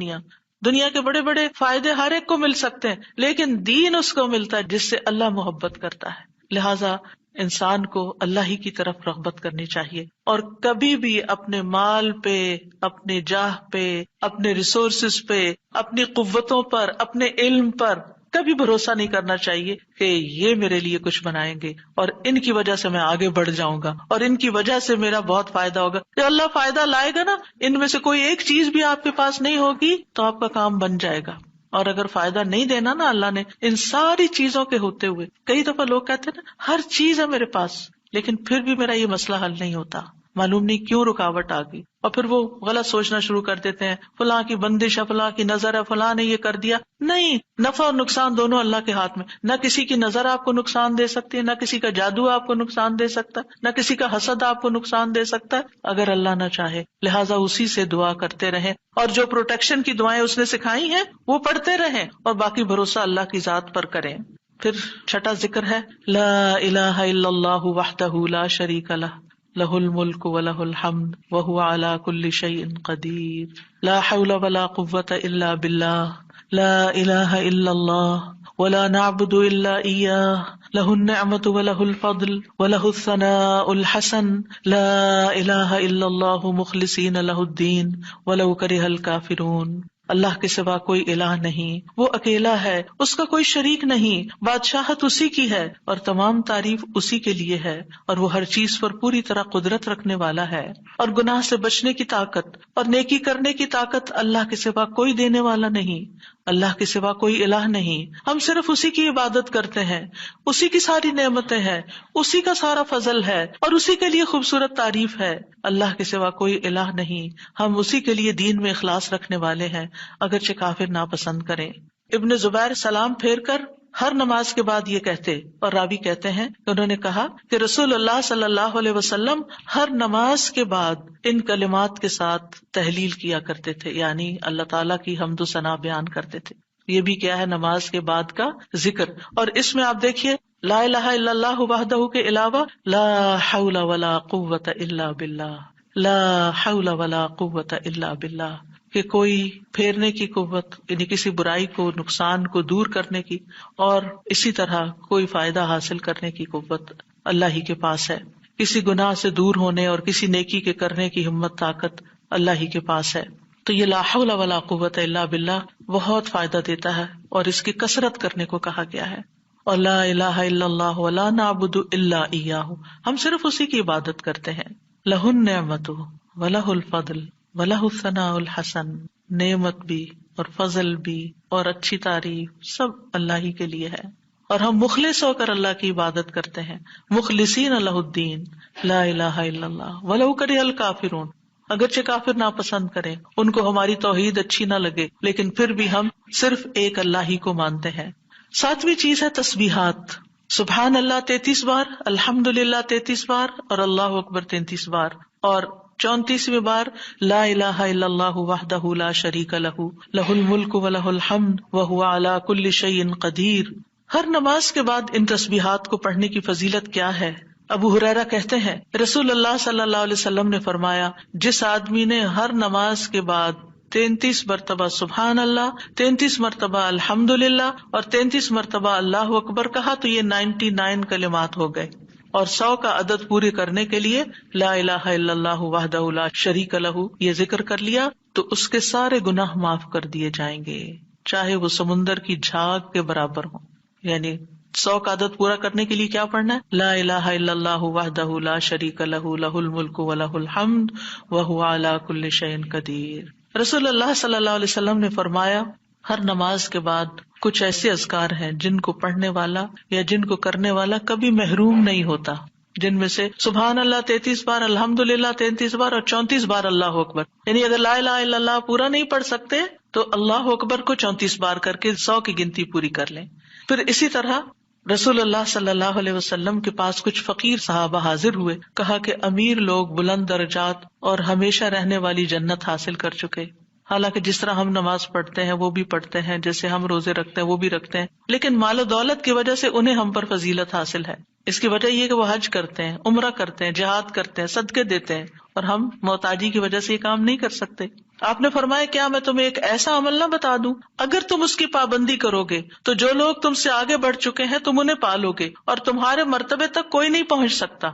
دنیا کے بڑے بڑے فائدے ہر ایک کو مل سکتے ہیں، لیکن دین اس کو ملتا ہے جس سے اللہ محبت کرتا ہے۔ لہذا انسان کو اللہ ہی کی طرف رغبت کرنی چاہیے، اور کبھی بھی اپنے مال پہ، اپنے جاہ پہ، اپنے ریسورسز پہ، اپنی قوتوں پر، اپنے علم پر کبھی بھروسہ نہیں کرنا چاہیے کہ یہ میرے لیے کچھ بنائیں گے اور ان کی وجہ سے میں آگے بڑھ جاؤں گا اور ان کی وجہ سے میرا بہت فائدہ ہوگا۔ جب اللہ فائدہ لائے گا نا، ان میں سے کوئی ایک چیز بھی آپ کے پاس نہیں ہوگی تو آپ کا کام بن جائے گا۔ اور اگر فائدہ نہیں دینا نا اللہ نے ان ساری چیزوں کے ہوتے ہوئے، کئی دفعہ لوگ کہتے ہیں نا ہر چیز ہے میرے پاس لیکن پھر بھی میرا یہ مسئلہ حل نہیں ہوتا، معلوم نہیں کیوں رکاوٹ آ گئی، اور پھر وہ غلط سوچنا شروع کر دیتے ہیں، فلاں کی بندش ہے، فلاں کی نظر ہے، فلاں نے یہ کر دیا۔ نہیں، نفع اور نقصان دونوں اللہ کے ہاتھ میں، نہ کسی کی نظر آپ کو نقصان دے سکتی ہے، نہ کسی کا جادو آپ کو نقصان دے سکتا ہے، نہ کسی کا حسد آپ کو نقصان دے سکتا ہے اگر اللہ نہ چاہے۔ لہٰذا اسی سے دعا کرتے رہیں، اور جو پروٹیکشن کی دعائیں اس نے سکھائی ہیں وہ پڑھتے رہیں، اور باقی بھروسہ اللہ کی ذات پر کریں۔ پھر چھٹا ذکر ہے لا الہ الا اللہ وحدہ لا شریک لہ، لہ الملک ولہ الحمد وہو علی کل شیء قدیر، لا حول ولا قوۃ الا باللہ، لا الہ الا اللہ ولا نعبد الا ایاہ، لہ النعمۃ ولہ الفضل ولہ الثناء الحسن، لا الہ الا اللہ مخلصین لہ الدین ولو کرہ الکافرون۔ اللہ کے سوا کوئی الہ نہیں، وہ اکیلا ہے، اس کا کوئی شریک نہیں، بادشاہت اسی کی ہے اور تمام تعریف اسی کے لیے ہے، اور وہ ہر چیز پر پوری طرح قدرت رکھنے والا ہے، اور گناہ سے بچنے کی طاقت اور نیکی کرنے کی طاقت اللہ کے سوا کوئی دینے والا نہیں، اللہ کے سوا کوئی الہ نہیں۔ ہم صرف اسی کی عبادت کرتے ہیں، اسی کی ساری نعمتیں ہیں، اسی کا سارا فضل ہے اور اسی کے لیے خوبصورت تعریف ہے۔ اللہ کے سوا کوئی الہ نہیں، ہم اسی کے لیے دین میں اخلاص رکھنے والے ہیں اگرچہ کافر ناپسند کریں۔ ابن زبیر سلام پھیر کر ہر نماز کے بعد یہ کہتے، اور راوی کہتے ہیں کہ انہوں نے کہا کہ رسول اللہ صلی اللہ علیہ وسلم ہر نماز کے بعد ان کلمات کے ساتھ تحلیل کیا کرتے تھے، یعنی اللہ تعالیٰ کی حمد و ثنا بیان کرتے تھے۔ یہ بھی کیا ہے نماز کے بعد کا ذکر، اور اس میں آپ دیکھیے لا الہ الا اللہ وحدہ کے علاوہ لا حول ولا قوت الا باللہ، لا حول ولا قوت الا باللہ، کہ کوئی پھیرنے کی قوت یعنی کسی برائی کو، نقصان کو دور کرنے کی، اور اسی طرح کوئی فائدہ حاصل کرنے کی قوت اللہ ہی کے پاس ہے۔ کسی گناہ سے دور ہونے اور کسی نیکی کے کرنے کی ہمت طاقت اللہ ہی کے پاس ہے۔ تو یہ لا حول ولا قوت الا باللہ بہت فائدہ دیتا ہے، اور اس کی کثرت کرنے کو کہا گیا ہے۔ اور لا الہ الا اللہ ولا نعبد الا ایاہ، ہم صرف اسی کی عبادت کرتے ہیں۔ لہ النعمت ولہ الفضل ولہ الثناء الحسن، نعمت بھی اور فضل بھی اور اچھی تعریف سب اللہ ہی کے لیے ہے، اور ہم مخلص ہو کر اللہ کی عبادت کرتے ہیں، مخلصین لہ الدین، لا الہ الا اللہ ولو کرہ الکافرون، اگرچہ کافر ناپسند کریں، ان کو ہماری توحید اچھی نہ لگے، لیکن پھر بھی ہم صرف ایک اللہ ہی کو مانتے ہیں۔ ساتویں چیز ہے تسبیحات، سبحان اللہ 33 بار، الحمدللہ 33 بار اور اللہ اکبر 33 بار، اور 34ویں بار لا الہ الا اللہ وحدہ لا شریک لہ لہ الملک ولہ الحمد وہو علی کل شیء قدیر۔ ہر نماز کے بعد ان تسبیحات کو پڑھنے کی فضیلت کیا ہے؟ ابو ہریرہ کہتے ہیں رسول اللہ صلی اللہ علیہ وسلم نے فرمایا، جس آدمی نے ہر نماز کے بعد 33 مرتبہ سبحان اللہ، 33 مرتبہ الحمدللہ اور 33 مرتبہ اللہ اکبر کہا تو یہ 99 کلمات ہو گئے، اور 100 کا عدد پورے کرنے کے لیے لا الہ الا اللہ وحدہ لا شریک لہ یہ ذکر کر لیا تو اس کے سارے گناہ معاف کر دیے جائیں گے، چاہے وہ سمندر کی جھاگ کے برابر ہوں۔ یعنی 100 کا عدد پورا کرنے کے لیے کیا پڑھنا ہے؟ لا الہ الا اللہ وحدہ لا شریک لہ لہ الملک ولہ الحمد وہو علی کل شیء قدیر۔ رسول اللہ صلی اللہ علیہ وسلم نے فرمایا، ہر نماز کے بعد کچھ ایسے اذکار ہیں جن کو پڑھنے والا یا جن کو کرنے والا کبھی محروم نہیں ہوتا، جن میں سے سبحان اللہ 33 بار، الحمدللہ 33 بار اور 34 بار اللہ اکبر۔ یعنی اگر لا الہ الا اللہ پورا نہیں پڑھ سکتے تو اللہ اکبر کو 34 بار کر کے 100 کی گنتی پوری کر لیں۔ پھر اسی طرح رسول اللہ صلی اللہ علیہ وسلم کے پاس کچھ فقیر صحابہ حاضر ہوئے، کہا کہ امیر لوگ بلند درجات اور ہمیشہ رہنے والی جنت حاصل کر چکے، حالانکہ جس طرح ہم نماز پڑھتے ہیں وہ بھی پڑھتے ہیں، جیسے ہم روزے رکھتے ہیں وہ بھی رکھتے ہیں، لیکن مال و دولت کی وجہ سے انہیں ہم پر فضیلت حاصل ہے۔ اس کی وجہ یہ کہ وہ حج کرتے ہیں، عمرہ کرتے ہیں، جہاد کرتے ہیں، صدقے دیتے ہیں، اور ہم محتاجی کی وجہ سے یہ کام نہیں کر سکتے۔ آپ نے فرمایا کیا میں تمہیں ایک ایسا عمل نہ بتا دوں، اگر تم اس کی پابندی کرو گے تو جو لوگ تم سے آگے بڑھ چکے ہیں تم انہیں پالو گے اور تمہارے مرتبے تک کوئی نہیں پہنچ سکتا،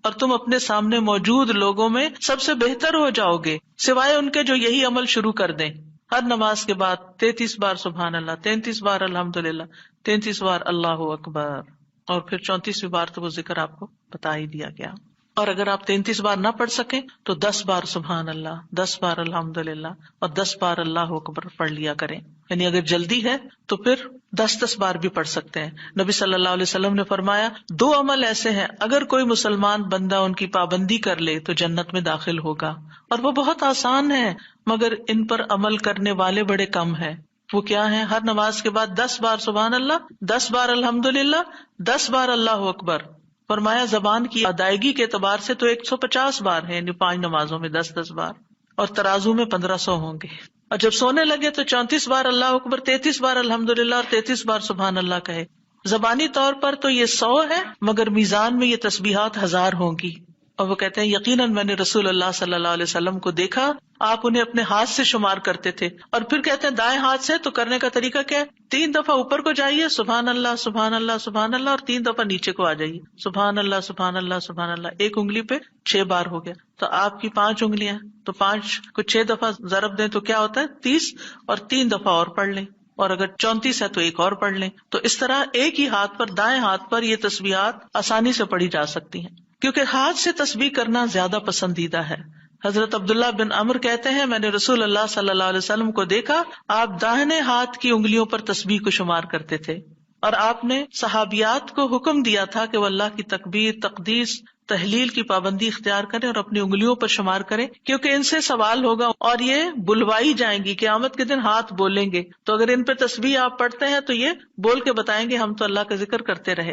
اور تم اپنے سامنے موجود لوگوں میں سب سے بہتر ہو جاؤ گے سوائے ان کے جو یہی عمل شروع کر دیں۔ ہر نماز کے بعد 33 بار سبحان اللہ، 33 بار الحمدللہ، 33 بار اللہ اکبر، اور پھر 34ویں بار تو وہ ذکر آپ کو بتا ہی دیا گیا۔ اور اگر آپ 33 بار نہ پڑھ سکیں تو 10 بار سبحان اللہ، 10 بار الحمدللہ اور 10 بار اللہ اکبر پڑھ لیا کریں۔ یعنی اگر جلدی ہے تو پھر 10 بار بھی پڑھ سکتے ہیں۔ نبی صلی اللہ علیہ وسلم نے فرمایا 2 عمل ایسے ہیں اگر کوئی مسلمان بندہ ان کی پابندی کر لے تو جنت میں داخل ہوگا، اور وہ بہت آسان ہے مگر ان پر عمل کرنے والے بڑے کم ہیں۔ وہ کیا ہیں؟ ہر نماز کے بعد 10 بار سبحان اللہ، 10 بار الحمدللہ، 10 بار اللہ اکبر۔ فرمایا زبان کی ادائیگی کے اعتبار سے تو 150 بار ہے، یعنی 5 نمازوں میں 10 بار، اور ترازو میں 1500 ہوں گے۔ اور جب سونے لگے تو 34 بار اللہ اکبر، 33 بار الحمدللہ اور 33 بار سبحان اللہ کہے۔ زبانی طور پر تو یہ 100 ہے مگر میزان میں یہ تسبیحات 1000 ہوں گی۔ اور وہ کہتے ہیں یقیناً میں نے رسول اللہ صلی اللہ علیہ وسلم کو دیکھا، آپ انہیں اپنے ہاتھ سے شمار کرتے تھے، اور پھر کہتے ہیں دائیں ہاتھ سے تو کرنے کا طریقہ کیا ہے؟ 3 دفعہ اوپر کو جائیے سبحان اللہ سبحان اللہ سبحان اللہ، اور 3 دفعہ نیچے کو آ جائیے سبحان اللہ سبحان اللہ سبحان اللہ۔ 1 انگلی پہ 6 بار ہو گیا، تو آپ کی 5 انگلیاں تو 5 کو 6 دفعہ ضرب دیں تو کیا ہوتا ہے؟ 30، اور 3 دفعہ اور پڑھ لیں، اور اگر 34 ہے تو 1 اور پڑھ لیں۔ تو اس طرح ایک ہی ہاتھ پر، دائیں ہاتھ پر یہ تسبیحات آسانی سے پڑھی جا سکتی ہیں، کیونکہ ہاتھ سے تسبیح کرنا زیادہ پسندیدہ ہے۔ حضرت عبداللہ بن عمر کہتے ہیں میں نے رسول اللہ صلی اللہ علیہ وسلم کو دیکھا، آپ داہنے ہاتھ کی انگلیوں پر تسبیح کو شمار کرتے تھے، اور آپ نے صحابیات کو حکم دیا تھا کہ وہ اللہ کی تکبیر، تقدیس، تحلیل کی پابندی اختیار کریں اور اپنی انگلیوں پر شمار کریں، کیونکہ ان سے سوال ہوگا اور یہ بلوائی جائیں گی، قیامت کے دن ہاتھ بولیں گے، تو اگر ان پہ تسبیح آپ پڑھتے ہیں تو یہ بول کے بتائیں گے ہم تو اللہ کا ذکر کرتے رہے۔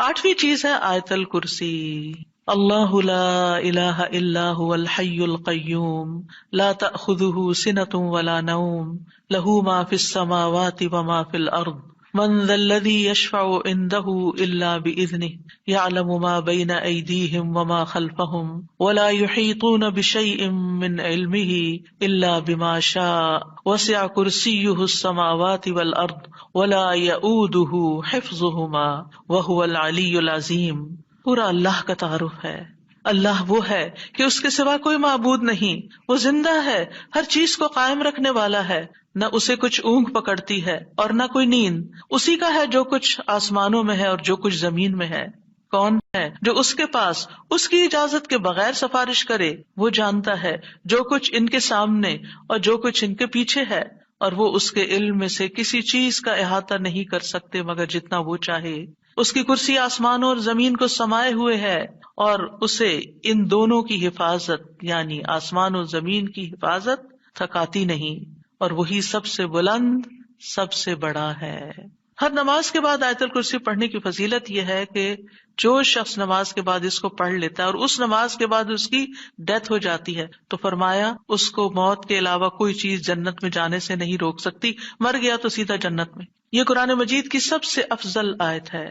8ویں چیز ہے آیت الکرسی۔ اللہ لا الہ الا هو الحی القیوم لا تأخذہ سنۃ ولا نوم لہ ما فی السماوات وما فی الارض من ذا الذی یشفع عنده الا بإذنہ یعلم ما بین ایدیہم وما خلفہم ولا یحیطون بشیء من علمہ الا بما شاء وسع کرسیہ السماوات والارض ولا یؤودہ حفظہما وہو العلی العظیم۔ پورا اللہ کا تعارف ہے۔ اللہ وہ ہے کہ اس کے سوا کوئی معبود نہیں، وہ زندہ ہے، ہر چیز کو قائم رکھنے والا ہے، نہ اسے کچھ اونگ پکڑتی ہے اور نہ کوئی نیند، اسی کا ہے جو کچھ آسمانوں میں ہے اور جو کچھ زمین میں ہے۔ کون ہے جو اس کے پاس اس کی اجازت کے بغیر سفارش کرے؟ وہ جانتا ہے جو کچھ ان کے سامنے اور جو کچھ ان کے پیچھے ہے، اور وہ اس کے علم میں سے کسی چیز کا احاطہ نہیں کر سکتے مگر جتنا وہ چاہے۔ اس کی کرسی آسمانوں اور زمین کو سمائے ہوئے ہے، اور اسے ان دونوں کی حفاظت یعنی آسمان و زمین کی حفاظت تھکاتی نہیں، اور وہی سب سے بلند، سب سے بڑا ہے۔ ہر نماز کے بعد آیت الکرسی پڑھنے کی فضیلت یہ ہے کہ جو شخص نماز کے بعد اس کو پڑھ لیتا ہے اور اس نماز کے بعد اس کی ڈیتھ ہو جاتی ہے تو فرمایا اس کو موت کے علاوہ کوئی چیز جنت میں جانے سے نہیں روک سکتی، مر گیا تو سیدھا جنت میں۔ یہ قرآن مجید کی سب سے افضل آیت ہے۔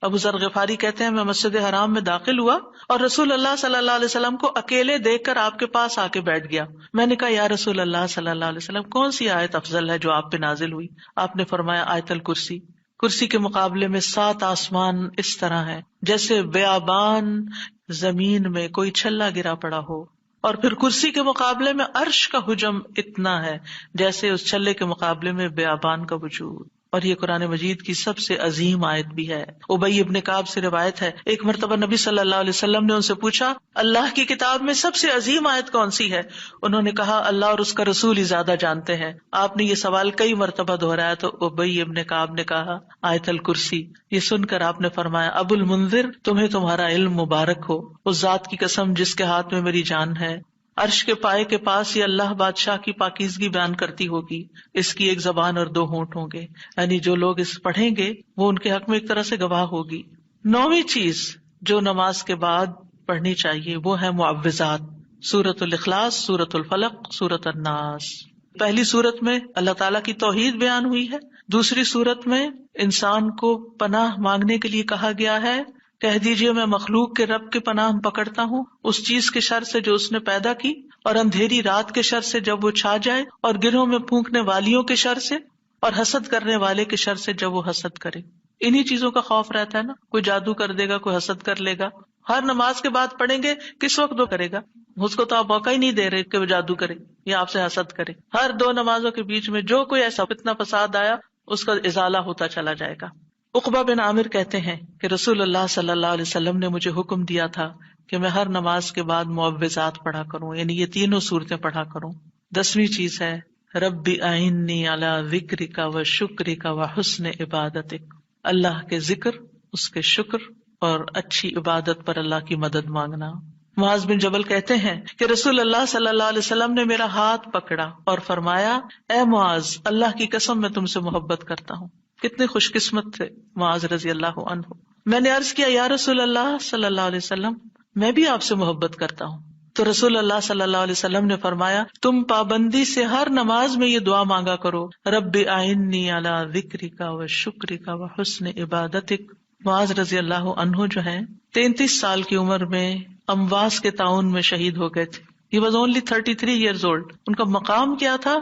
ابو ذر غفاری کہتے ہیں میں مسجد حرام میں داخل ہوا اور رسول اللہ صلی اللہ علیہ وسلم کو اکیلے دیکھ کر آپ کے پاس آ کے بیٹھ گیا۔ میں نے کہا یا رسول اللہ صلی اللہ علیہ وسلم کون سی آیت افضل ہے جو آپ پہ نازل ہوئی؟ آپ نے فرمایا آیت الکرسی۔ کرسی کے مقابلے میں 7 آسمان اس طرح ہے جیسے بیابان زمین میں کوئی چھلا گرا پڑا ہو، اور پھر کرسی کے مقابلے میں عرش کا حجم اتنا ہے جیسے اس چھلے کے مقابلے میں بیابان کا وجود۔ اور یہ قرآن مجید کی سب سے عظیم آیت بھی ہے۔ ابی ابن کعب سے روایت ہے ایک مرتبہ نبی صلی اللہ علیہ وسلم نے ان سے پوچھا اللہ کی کتاب میں سب سے عظیم آیت کون سی ہے؟ انہوں نے کہا اللہ اور اس کا رسول ہی زیادہ جانتے ہیں۔ آپ نے یہ سوال کئی مرتبہ دہرایا تو ابی ابن کعب نے کہا آیت الکرسی۔ یہ سن کر آپ نے فرمایا ابو المنذر تمہیں تمہارا علم مبارک ہو، اس ذات کی قسم جس کے ہاتھ میں میری جان ہے، عرش کے پائے کے پاس یہ اللہ بادشاہ کی پاکیزگی بیان کرتی ہوگی، اس کی ایک زبان اور 2 ہونٹ ہوں گے، یعنی جو لوگ اس پڑھیں گے وہ ان کے حق میں ایک طرح سے گواہ ہوگی۔ 9ویں چیز جو نماز کے بعد پڑھنی چاہیے وہ ہے معوذات، سورۃ الاخلاص، سورۃ الفلق، سورۃ الناس۔ پہلی سورت میں اللہ تعالیٰ کی توحید بیان ہوئی ہے، دوسری سورت میں انسان کو پناہ مانگنے کے لیے کہا گیا ہے، کہہ دیجئے میں مخلوق کے رب کے پناہ پکڑتا ہوں اس چیز کے شر سے جو اس نے پیدا کی، اور اندھیری رات کے شر سے جب وہ چھا جائے، اور گرہوں میں پھونکنے والیوں کے شر سے، اور حسد کرنے والے کے شر سے جب وہ حسد کرے۔ انہی چیزوں کا خوف رہتا ہے نا، کوئی جادو کر دے گا، کوئی حسد کر لے گا۔ ہر نماز کے بعد پڑھیں گے کس وقت وہ کرے گا؟ اس کو تو آپ موقع ہی نہیں دے رہے کہ وہ جادو کرے یا آپ سے حسد کرے۔ ہر 2 نمازوں کے بیچ میں جو کوئی ایسا فتنہ فساد آیا اس کا ازالہ ہوتا چلا جائے گا۔ عقبہ بن عامر کہتے ہیں کہ رسول اللہ صلی اللہ علیہ وسلم نے مجھے حکم دیا تھا کہ میں ہر نماز کے بعد معوذات پڑھا کروں، یعنی یہ 3 صورتیں پڑھا کروں۔ 10ویں چیز ہے رب اعنی علی ذکرک و شکرک و حسن عبادتک، اللہ کے ذکر، اس کے شکر اور اچھی عبادت پر اللہ کی مدد مانگنا۔ معاذ بن جبل کہتے ہیں کہ رسول اللہ صلی اللہ علیہ وسلم نے میرا ہاتھ پکڑا اور فرمایا اے معاذ اللہ کی قسم میں تم سے محبت کرتا ہوں۔ کتنے خوش قسمت تھے معاذ رضی اللہ عنہ۔ میں نے عرض کیا یا رسول اللہ صلی اللہ علیہ وسلم میں بھی آپ سے محبت کرتا ہوں۔ تو رسول اللہ صلی اللہ علیہ وسلم نے فرمایا تم پابندی سے ہر نماز میں یہ دعا مانگا کرو رب اعنی علی ذکرک و شکرک و حسن عبادتک۔ معاذ رضی اللہ عنہ جو ہیں 33 سال کی عمر میں امواس کے طاعون میں شہید ہو گئے تھے۔ He was only 33 years old۔ ان کا مقام کیا تھا؟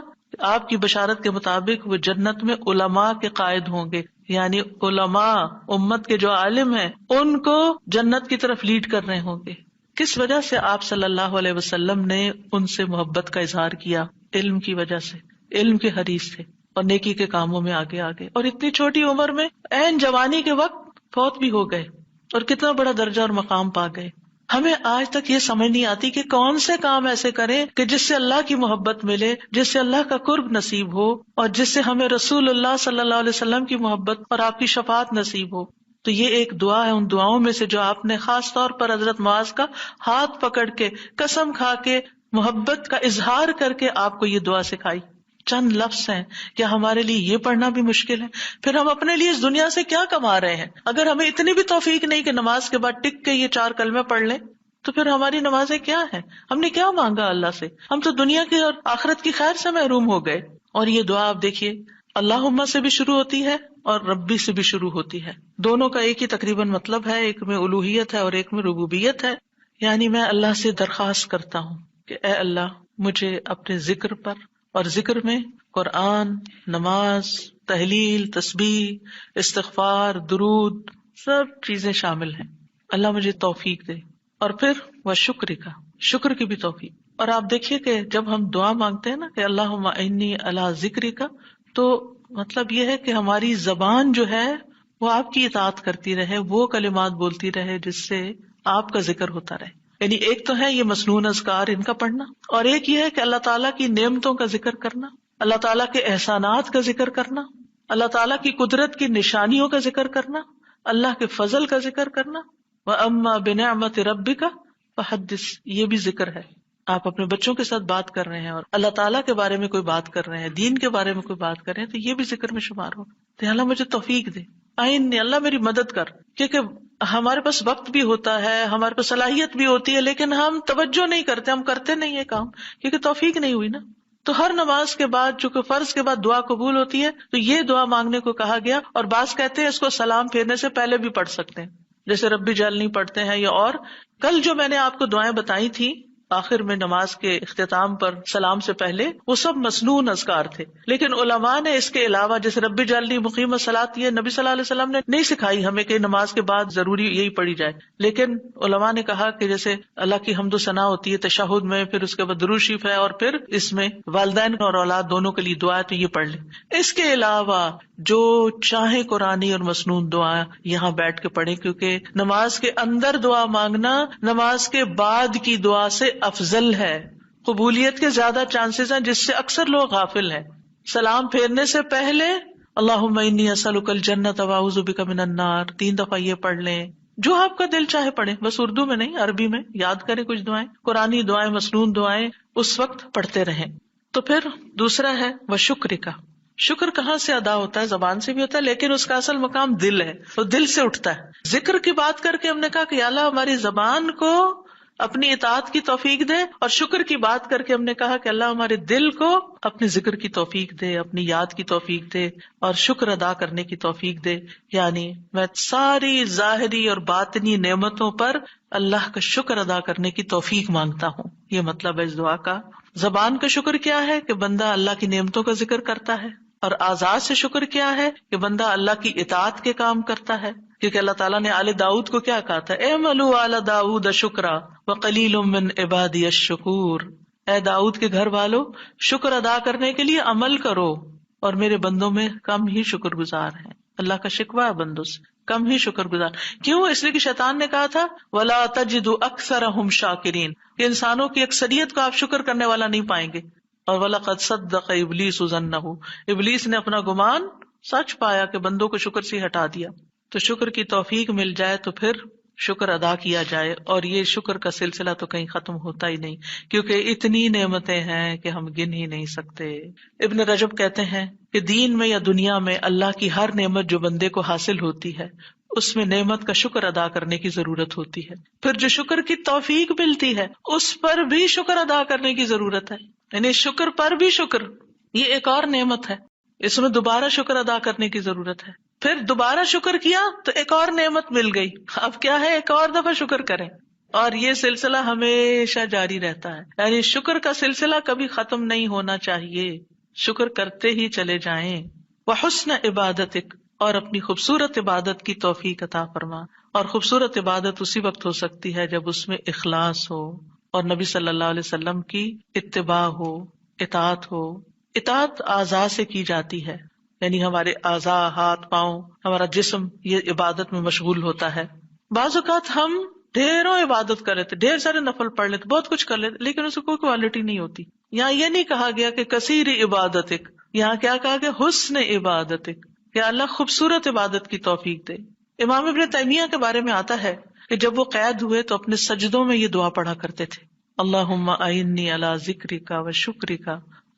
آپ کی بشارت کے مطابق وہ جنت میں علماء کے قائد ہوں گے، یعنی علماء امت کے جو عالم ہیں ان کو جنت کی طرف لیڈ کر رہے ہوں گے۔ کس وجہ سے آپ صلی اللہ علیہ وسلم نے ان سے محبت کا اظہار کیا؟ علم کی وجہ سے، علم کے حریص تھے اور نیکی کے کاموں میں آگے آگے، اور اتنی چھوٹی عمر میں عین جوانی کے وقت فوت بھی ہو گئے اور کتنا بڑا درجہ اور مقام پا گئے۔ ہمیں آج تک یہ سمجھ نہیں آتی کہ کون سے کام ایسے کریں کہ جس سے اللہ کی محبت ملے، جس سے اللہ کا قرب نصیب ہو، اور جس سے ہمیں رسول اللہ صلی اللہ علیہ وسلم کی محبت اور آپ کی شفاعت نصیب ہو۔ تو یہ ایک دعا ہے ان دعاؤں میں سے جو آپ نے خاص طور پر حضرت معاذ کا ہاتھ پکڑ کے قسم کھا کے محبت کا اظہار کر کے آپ کو یہ دعا سکھائی۔ چند لفظ ہیں، کیا ہمارے لیے یہ پڑھنا بھی مشکل ہے؟ پھر ہم اپنے لیے اس دنیا سے کیا کما رہے ہیں؟ اگر ہمیں اتنی بھی توفیق نہیں کہ نماز کے بعد ٹک کے یہ 4 کلمے پڑھ لیں تو پھر ہماری نمازیں کیا ہیں؟ ہم نے کیا مانگا اللہ سے؟ ہم تو دنیا کی اور آخرت کی خیر سے محروم ہو گئے۔ اور یہ دعا آپ دیکھیے اللہم سے بھی شروع ہوتی ہے اور ربی سے بھی شروع ہوتی ہے، دونوں کا ایک ہی تقریباً مطلب ہے، ایک میں الوہیت ہے اور ایک میں ربوبیت ہے۔ یعنی میں اللہ سے درخواست کرتا ہوں کہ اے اللہ مجھے اپنے ذکر پر، اور ذکر میں قرآن، نماز، تحلیل، تسبیح، استغفار، درود، سب چیزیں شامل ہیں، اللہ مجھے توفیق دے۔ اور پھر وہ شکر کی بھی توفیق۔ اور آپ دیکھیے کہ جب ہم دعا مانگتے ہیں نا کہ اللہم انی علی ذکرک، تو مطلب یہ ہے کہ ہماری زبان جو ہے وہ آپ کی اطاعت کرتی رہے، وہ کلمات بولتی رہے جس سے آپ کا ذکر ہوتا رہے۔ یعنی ایک تو ہے یہ مسنون اذکار ان کا پڑھنا، اور ایک یہ ہے کہ اللہ تعالیٰ کی نعمتوں کا ذکر کرنا، اللہ تعالیٰ کے احسانات کا ذکر کرنا، اللہ تعالیٰ کی قدرت کی نشانیوں کا ذکر کرنا، اللہ کے فضل کا ذکر کرنا۔ وَأَمَّا بِنِعْمَةِ رَبِّكَ فَحَدِّثْ، یہ بھی ذکر ہے۔ آپ اپنے بچوں کے ساتھ بات کر رہے ہیں اور اللہ تعالیٰ کے بارے میں کوئی بات کر رہے ہیں، دین کے بارے میں کوئی بات کر رہے ہیں، تو یہ بھی ذکر میں شمار ہو۔ تو اللہ مجھے توفیق دے، آئین اللہ میری مدد کر. کیونکہ ہمارے پاس وقت بھی ہوتا ہے، ہمارے پاس صلاحیت بھی ہوتی ہے، لیکن ہم توجہ نہیں کرتے، ہم کرتے نہیں ہے کام، کیونکہ توفیق نہیں ہوئی نا. تو ہر نماز کے بعد، چونکہ فرض کے بعد دعا قبول ہوتی ہے، تو یہ دعا مانگنے کو کہا گیا. اور بعض کہتے ہیں اس کو سلام پھیرنے سے پہلے بھی پڑھ سکتے ہیں، جیسے ربی جعلنی پڑھتے ہیں. یا اور کل جو میں نے آپ کو دعائیں بتائی تھی آخر میں نماز کے اختتام پر سلام سے پہلے، وہ سب مسنون اذکار تھے. لیکن علماء نے اس کے علاوہ، جیسے ربی جعلنی مقیم الصلاۃ، یہ نبی صلی اللہ علیہ وسلم نے نہیں سکھائی ہمیں کہ نماز کے بعد ضروری یہی پڑھی جائے. لیکن علماء نے کہا کہ جیسے اللہ کی حمد و ثنا ہوتی ہے تشہد میں، پھر اس کے بعد درود شریف ہے، اور پھر اس میں والدین اور اولاد دونوں کے لیے دعا ہے، تو یہ پڑھ لیں. اس کے علاوہ جو چاہے قرآنی اور مسنون دعا یہاں بیٹھ کے پڑھیں، کیونکہ نماز کے اندر دعا مانگنا نماز کے بعد کی دعا سے افضل ہے. قبولیت کے زیادہ چانسز ہیں، جس سے اکثر لوگ غافل ہیں. سلام پھیرنے سے پہلے اللہم انی اسألک الجنۃ واعوذ بک من النار 3 دفعہ یہ پڑھ لیں. جو آپ کا دل چاہے پڑھیں، بس اردو میں نہیں، عربی میں یاد کریں کچھ دعائیں، قرآنی دعائیں، مسنون دعائیں اس وقت پڑھتے رہیں. تو پھر دوسرا ہے وشکر کا. شکر کہاں سے ادا ہوتا ہے؟ زبان سے بھی ہوتا ہے، لیکن اس کا اصل مقام دل ہے، تو دل سے اٹھتا ہے. ذکر کی بات کر کے ہم نے کہا کہ یا اللہ ہماری زبان کو اپنی اطاعت کی توفیق دے، اور شکر کی بات کر کے ہم نے کہا کہ اللہ ہمارے دل کو اپنے ذکر کی توفیق دے، اپنی یاد کی توفیق دے، اور شکر ادا کرنے کی توفیق دے. یعنی میں ساری ظاہری اور باطنی نعمتوں پر اللہ کا شکر ادا کرنے کی توفیق مانگتا ہوں. یہ مطلب ہے اس دعا کا. زبان کا شکر کیا ہے کہ بندہ اللہ کی نعمتوں کا ذکر کرتا ہے، اور اعضاء سے شکر کیا ہے کہ بندہ اللہ کی اطاعت کے کام کرتا ہے. کیونکہ اللہ تعالیٰ نے آل داؤد کو کیا کہا تھا؟ اعملوا آل داؤد شکرا وقلیل من عبادی الشکور. اے داؤد کے گھر والو، شکر ادا کرنے کے لیے عمل کرو، اور میرے بندوں میں کم ہی شکر گزار ہیں. اللہ کا شکوہ ہے بندوں سے، کم ہی شکر گزار. کیوں؟ اس لیے کہ شیطان نے کہا تھا وَلَا تَجِدُ أَكْثَرَهُمْ شَاكِرِينَ، کہ انسانوں کی اکثریت کو آپ شکر کرنے والا نہیں پائیں گے. اور وَلَقَدْ صَدَّقَ إِبْلِيسُ ظَنَّهُ، ابلیس نے اپنا گمان سچ پایا کہ بندوں کو شکر سے ہٹا دیا. تو شکر کی توفیق مل جائے تو پھر شکر ادا کیا جائے. اور یہ شکر کا سلسلہ تو کہیں ختم ہوتا ہی نہیں، کیونکہ اتنی نعمتیں ہیں کہ ہم گن ہی نہیں سکتے. ابن رجب کہتے ہیں کہ دین میں یا دنیا میں اللہ کی ہر نعمت جو بندے کو حاصل ہوتی ہے، اس میں نعمت کا شکر ادا کرنے کی ضرورت ہوتی ہے. پھر جو شکر کی توفیق ملتی ہے اس پر بھی شکر ادا کرنے کی ضرورت ہے. یعنی شکر پر بھی شکر، یہ ایک اور نعمت ہے، اس میں دوبارہ شکر ادا کرنے کی ضرورت ہے. پھر دوبارہ شکر کیا تو ایک اور نعمت مل گئی، اب کیا ہے؟ ایک اور دفعہ شکر کریں. اور یہ سلسلہ ہمیشہ جاری رہتا ہے، یعنی شکر کا سلسلہ کبھی ختم نہیں ہونا چاہیے. شکر کرتے ہی چلے جائیں. وحسن عبادتک، اور اپنی خوبصورت عبادت کی توفیق عطا فرما. اور خوبصورت عبادت اسی وقت ہو سکتی ہے جب اس میں اخلاص ہو، اور نبی صلی اللہ علیہ وسلم کی اتباع ہو، اطاعت ہو. اطاعت اعضاء سے کی جاتی ہے، یعنی ہمارے اعضاء، ہاتھ پاؤں، ہمارا جسم یہ عبادت میں مشغول ہوتا ہے. بعض اوقات ہم ڈھیروں عبادت کر لیتے، ڈھیر سارے نفل پڑھ لیتے، بہت کچھ کر لیتے، لیکن اس کو کوئی کوالٹی نہیں ہوتی. یہاں یہ نہیں کہا گیا کہ کثیر عبادتک، یہاں کیا کہا گیا؟ حسن عبادتک، کہ اللہ خوبصورت عبادت کی توفیق دے. امام ابن تیمیہ کے بارے میں آتا ہے کہ جب وہ قید ہوئے تو اپنے سجدوں میں یہ دعا پڑھا کرتے تھے، اللہم اعنی علی ذکرک و شکرک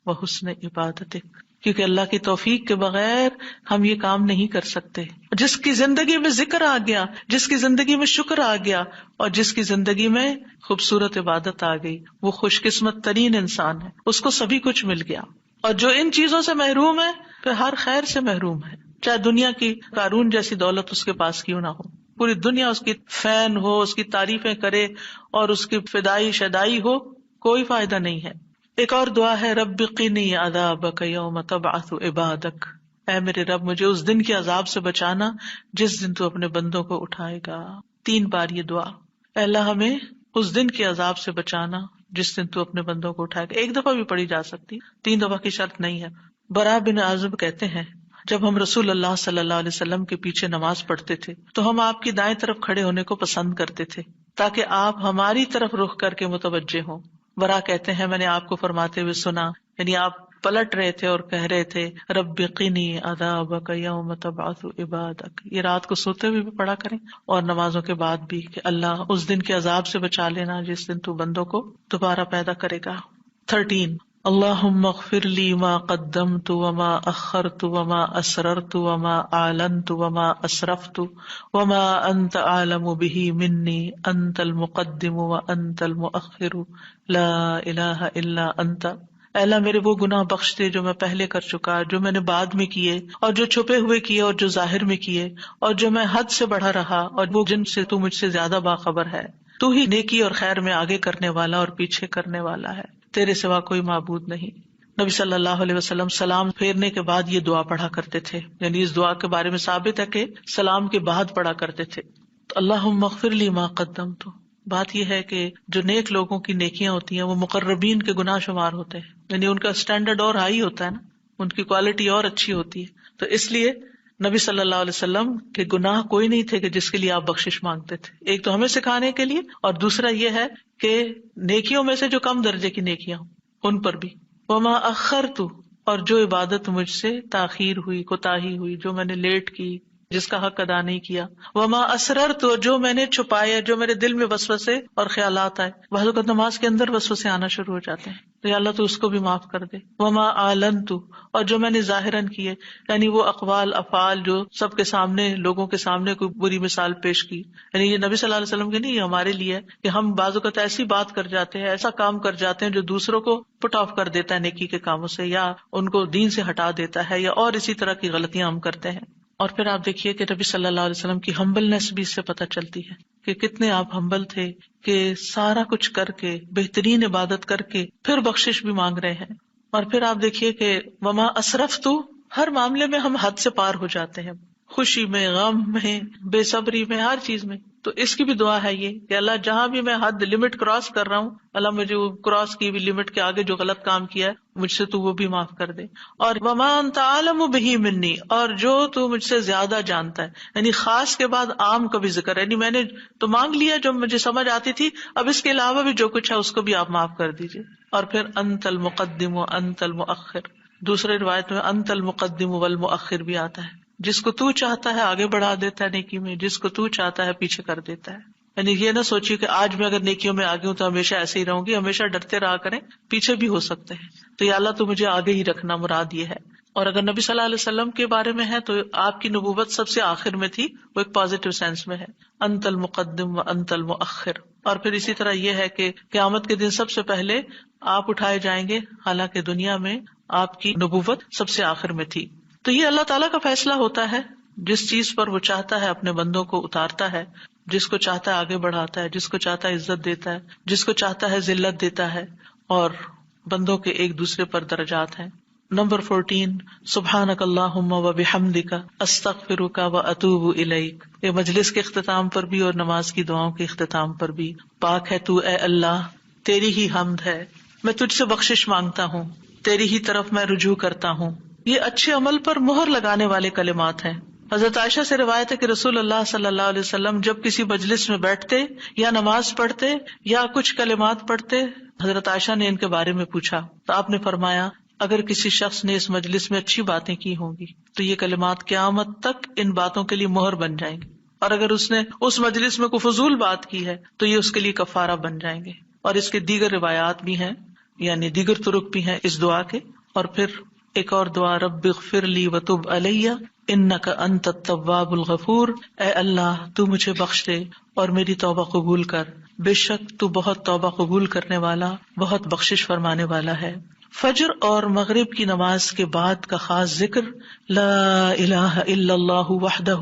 و حسن عبادتک. کیونکہ اللہ کی توفیق کے بغیر ہم یہ کام نہیں کر سکتے. جس کی زندگی میں ذکر آ گیا، جس کی زندگی میں شکر آ گیا، اور جس کی زندگی میں خوبصورت عبادت آ گئی، وہ خوش قسمت ترین انسان ہے، اس کو سبھی کچھ مل گیا. اور جو ان چیزوں سے محروم ہے پھر ہر خیر سے محروم ہے، چاہے دنیا کی قارون جیسی دولت اس کے پاس کیوں نہ ہو، پوری دنیا اس کی فین ہو، اس کی تعریفیں کرے اور اس کی فدائی شدائی ہو، کوئی فائدہ نہیں ہے. ایک اور دعا ہے رب قنی عذابک یوم تبعث عبادک، اے میرے رب مجھے اس دن کے عذاب سے بچانا جس دن تو اپنے بندوں کو اٹھائے گا. 3 بار یہ دعا، اے اللہ ہمیں اس دن کے عذاب سے بچانا جس دن تو اپنے بندوں کو اٹھائے گا. 1 دفعہ بھی پڑھی جا سکتی، 3 دفعہ کی شرط نہیں ہے. برا بن عازب کہتے ہیں جب ہم رسول اللہ صلی اللہ علیہ وسلم کے پیچھے نماز پڑھتے تھے تو ہم آپ کی دائیں طرف کھڑے ہونے کو پسند کرتے تھے تاکہ آپ ہماری طرف رخ کر کے متوجہ ہوں. برا کہتے ہیں میں نے آپ کو فرماتے ہوئے سنا، یعنی آپ پلٹ رہے تھے اور کہہ رہے تھے رب قنی عذابک یوم تبعث عبادک. یہ رات کو سوتے ہوئے بھی پڑھا کریں اور نمازوں کے بعد بھی کہ اللہ اس دن کے عذاب سے بچا لینا جس دن تو بندوں کو دوبارہ پیدا کرے گا. 13 اللہم اغفر لی ما قدمت وما اخرت وما اسررت وما اعلنت وما اسرفت وما انت اعلم به منی انت المقدم وانت المؤخر لا الہ الا انت۔ اے اللہ میرے وہ گناہ بخش دے جو میں پہلے کر چکا، جو میں نے بعد میں کیے، اور جو چھپے ہوئے کیے اور جو ظاہر میں کیے، اور جو میں حد سے بڑھا رہا اور وہ جن سے تو مجھ سے زیادہ باخبر ہے۔ تو ہی نیکی اور خیر میں آگے کرنے والا اور پیچھے کرنے والا ہے، تیرے سوا کوئی معبود نہیں۔ نبی صلی اللہ علیہ وسلم سلام پھیرنے کے بعد یہ دعا پڑھا کرتے تھے، یعنی اس دعا کے بارے میں ثابت ہے کہ سلام کے بعد پڑھا کرتے تھے۔ اللہم اغفر لی ما قدمت، بات یہ ہے کہ جو نیک لوگوں کی نیکیاں ہوتی ہیں وہ مقربین کے گناہ شمار ہوتے ہیں، یعنی ان کا سٹینڈرڈ اور ہائی ہوتا ہے نا، ان کی کوالٹی اور اچھی ہوتی ہے، تو اس لیے نبی صلی اللہ علیہ وسلم کے گناہ کوئی نہیں تھے کہ جس کے لیے آپ بخشش مانگتے تھے، ایک تو ہمیں سکھانے کے لیے، اور دوسرا یہ ہے کہ نیکیوں میں سے جو کم درجے کی نیکیاں ہوں ان پر بھی۔ وما اخرت، اور جو عبادت مجھ سے تاخیر ہوئی، کوتاہی ہوئی، جو میں نے لیٹ کی، جس کا حق ادا نہیں کیا۔ وما اسررت، اور جو میں نے چھپایا، جو میرے دل میں وسوسے اور خیالات آئے، بعض اوقات نماز کے اندر وسوسے آنا شروع ہو جاتے ہیں، تو یا اللہ تو اس کو بھی معاف کر دے۔ وما اعلنت، اور جو میں نے ظاہراً کیے، یعنی وہ اقوال افعال جو سب کے سامنے، لوگوں کے سامنے کوئی بری مثال پیش کی، یعنی یہ نبی صلی اللہ علیہ وسلم کے نہیں، یہ ہمارے لیے ہے کہ ہم بعض اوقات ایسی بات کر جاتے ہیں، ایسا کام کر جاتے ہیں جو دوسروں کو پٹ آف کر دیتا ہے نیکی کے کاموں سے، یا ان کو دین سے ہٹا دیتا ہے، یا اور اسی طرح کی غلطیاں ہم کرتے ہیں۔ اور پھر آپ دیکھیے کہ نبی صلی اللہ علیہ وسلم کی ہمبلنس بھی اس سے پتہ چلتی ہے کہ کتنے آپ ہمبل تھے، کہ سارا کچھ کر کے، بہترین عبادت کر کے پھر بخشش بھی مانگ رہے ہیں۔ اور پھر آپ دیکھیے کہ وما اسرفت، ہر معاملے میں ہم حد سے پار ہو جاتے ہیں، خوشی میں، غم میں، بے صبری میں، ہر چیز میں۔ تو اس کی بھی دعا ہے یہ کہ اللہ جہاں بھی میں حد لمٹ کراس کر رہا ہوں، اللہ مجھے وہ کراس کی ہوئی لمٹ کے آگے جو غلط کام کیا ہے مجھ سے تو وہ بھی معاف کر دے۔ اور وما انت عالم بہ منی، اور جو تو مجھ سے زیادہ جانتا ہے، یعنی خاص کے بعد عام کا بھی ذکر ہے، یعنی میں نے تو مانگ لیا جو مجھے سمجھ آتی تھی، اب اس کے علاوہ بھی جو کچھ ہے اس کو بھی آپ معاف کر دیجیے۔ اور پھر انت المقدم و انت المؤخر، دوسرے روایت میں انت المقدم والمؤخر بھی آتا ہے، جس کو تو چاہتا ہے آگے بڑھا دیتا ہے نیکی میں، جس کو تو چاہتا ہے پیچھے کر دیتا ہے۔ یعنی یہ نہ سوچیے کہ آج میں اگر نیکیوں میں آگے ہوں تو ہمیشہ ایسے ہی رہوں گی، ہمیشہ ڈرتے رہا کریں، پیچھے بھی ہو سکتے ہیں، تو یا اللہ تو مجھے آگے ہی رکھنا، مراد یہ ہے۔ اور اگر نبی صلی اللہ علیہ وسلم کے بارے میں ہے تو آپ کی نبوت سب سے آخر میں تھی، وہ ایک پازیٹیو سینس میں ہے، انت المقدم و انت المؤخر۔ اور پھر اسی طرح یہ ہے کہ قیامت کے دن سب سے پہلے آپ اٹھائے جائیں گے، حالانکہ دنیا میں آپ کی نبوت سب سے آخر میں تھی۔ تو یہ اللہ تعالیٰ کا فیصلہ ہوتا ہے، جس چیز پر وہ چاہتا ہے اپنے بندوں کو اتارتا ہے، جس کو چاہتا ہے آگے بڑھاتا ہے، جس کو چاہتا ہے عزت دیتا ہے، جس کو چاہتا ہے ذلت دیتا ہے، اور بندوں کے ایک دوسرے پر درجات ہیں۔ نمبر 14، سبحانک اللہم و بحمدک استغفرک و اتوب الیک۔ یہ مجلس کے اختتام پر بھی اور نماز کی دعاؤں کے اختتام پر بھی، پاک ہے تو اے اللہ، تیری ہی حمد ہے، میں تجھ سے بخشش مانگتا ہوں، تیری ہی طرف میں رجوع کرتا ہوں۔ یہ اچھے عمل پر مہر لگانے والے کلمات ہیں۔ حضرت عائشہ سے روایت ہے کہ رسول اللہ صلی اللہ علیہ وسلم جب کسی مجلس میں بیٹھتے یا نماز پڑھتے یا کچھ کلمات پڑھتے، حضرت عائشہ نے ان کے بارے میں پوچھا تو آپ نے فرمایا، اگر کسی شخص نے اس مجلس میں اچھی باتیں کی ہوں گی تو یہ کلمات قیامت تک ان باتوں کے لیے مہر بن جائیں گے، اور اگر اس نے اس مجلس میں کوئی فضول بات کی ہے تو یہ اس کے لیے کفارہ بن جائیں گے۔ اور اس کے دیگر روایات بھی ہیں، یعنی دیگر طرق بھی ہیں اس دعا کے۔ اور پھر ایک اور دعا، رب اغفر لی وتب علی انک انت التواب الغفور، اے اللہ تو مجھے بخش دے اور میری توبہ قبول کر، بے شک تو بہت توبہ قبول کرنے والا، بہت بخشش فرمانے والا ہے۔ فجر اور مغرب کی نماز کے بعد کا خاص ذکر، لا الہ الا اللہ وحدہ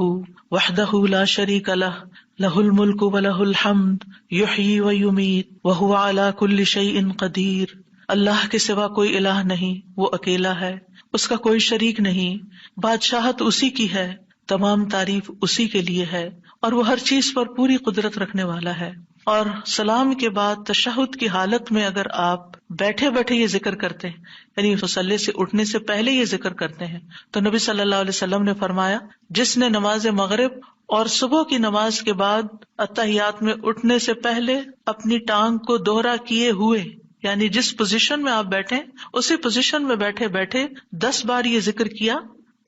وحدہ لا شریک لہ، لہ الملک ولہ الحمد یحیی ویمیت وہو علی کل شیء قدیر۔ اللہ کے سوا کوئی الہ نہیں، وہ اکیلا ہے، اس کا کوئی شریک نہیں، بادشاہت اسی کی ہے، تمام تعریف اسی کے لیے ہے، اور وہ ہر چیز پر پوری قدرت رکھنے والا ہے۔ اور سلام کے بعد تشہد کی حالت میں اگر آپ بیٹھے بیٹھے یہ ذکر کرتے ہیں، یعنی مصلی سے اٹھنے سے پہلے یہ ذکر کرتے ہیں، تو نبی صلی اللہ علیہ وسلم نے فرمایا، جس نے نماز مغرب اور صبح کی نماز کے بعد اتحیات میں اٹھنے سے پہلے اپنی ٹانگ کو دوہرا کیے ہوئے، یعنی جس پوزیشن میں آپ بیٹھے اسی پوزیشن میں بیٹھے بیٹھے 10 بار یہ ذکر کیا،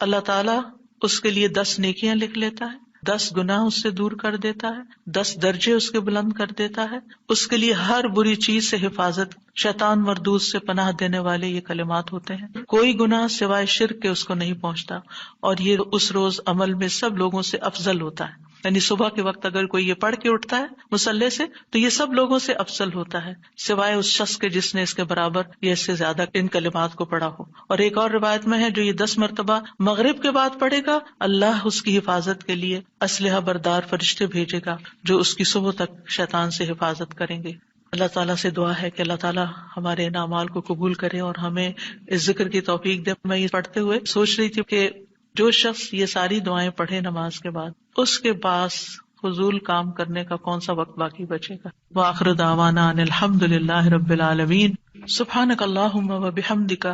اللہ تعالیٰ اس کے لیے 10 نیکیاں لکھ لیتا ہے، 10 گناہ اس سے دور کر دیتا ہے، 10 درجے اس کے بلند کر دیتا ہے. اس کے لیے ہر بری چیز سے حفاظت، شیطان مردود سے پناہ دینے والے یہ کلمات ہوتے ہیں. کوئی گناہ سوائے شرک کے اس کو نہیں پہنچتا، اور یہ اس روز عمل میں سب لوگوں سے افضل ہوتا ہے. یعنی صبح کے وقت اگر کوئی یہ پڑھ کے اٹھتا ہے مصلی سے تو یہ سب لوگوں سے افضل ہوتا ہے، سوائے اس شخص کے جس نے اس کے برابر یا اس سے زیادہ ان کلمات کو پڑھا ہو. اور ایک اور روایت میں ہے جو یہ 10 مرتبہ مغرب کے بعد پڑھے گا، اللہ اس کی حفاظت کے لیے اسلحہ بردار فرشتے بھیجے گا جو اس کی صبح تک شیطان سے حفاظت کریں گے. اللہ تعالیٰ سے دعا ہے کہ اللہ تعالیٰ ہمارے ان اعمال کو قبول کرے اور ہمیں اس ذکر کی توفیق دے. میں یہ پڑھتے ہوئے سوچ رہی تھی کہ جو شخص یہ ساری دعائیں پڑھے نماز کے بعد، اس کے پاس فضول کام کرنے کا کون سا وقت باقی بچے گا. وآخر دعوانا ان الحمد للہ رب العالمین. سبحانک اللہم وبحمدک،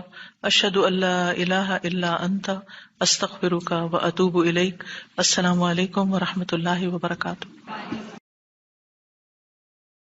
اشہد ان لا الہ الا انت، استغفرک واتوب الیک. السلام علیکم ورحمۃ اللہ وبرکاتہ.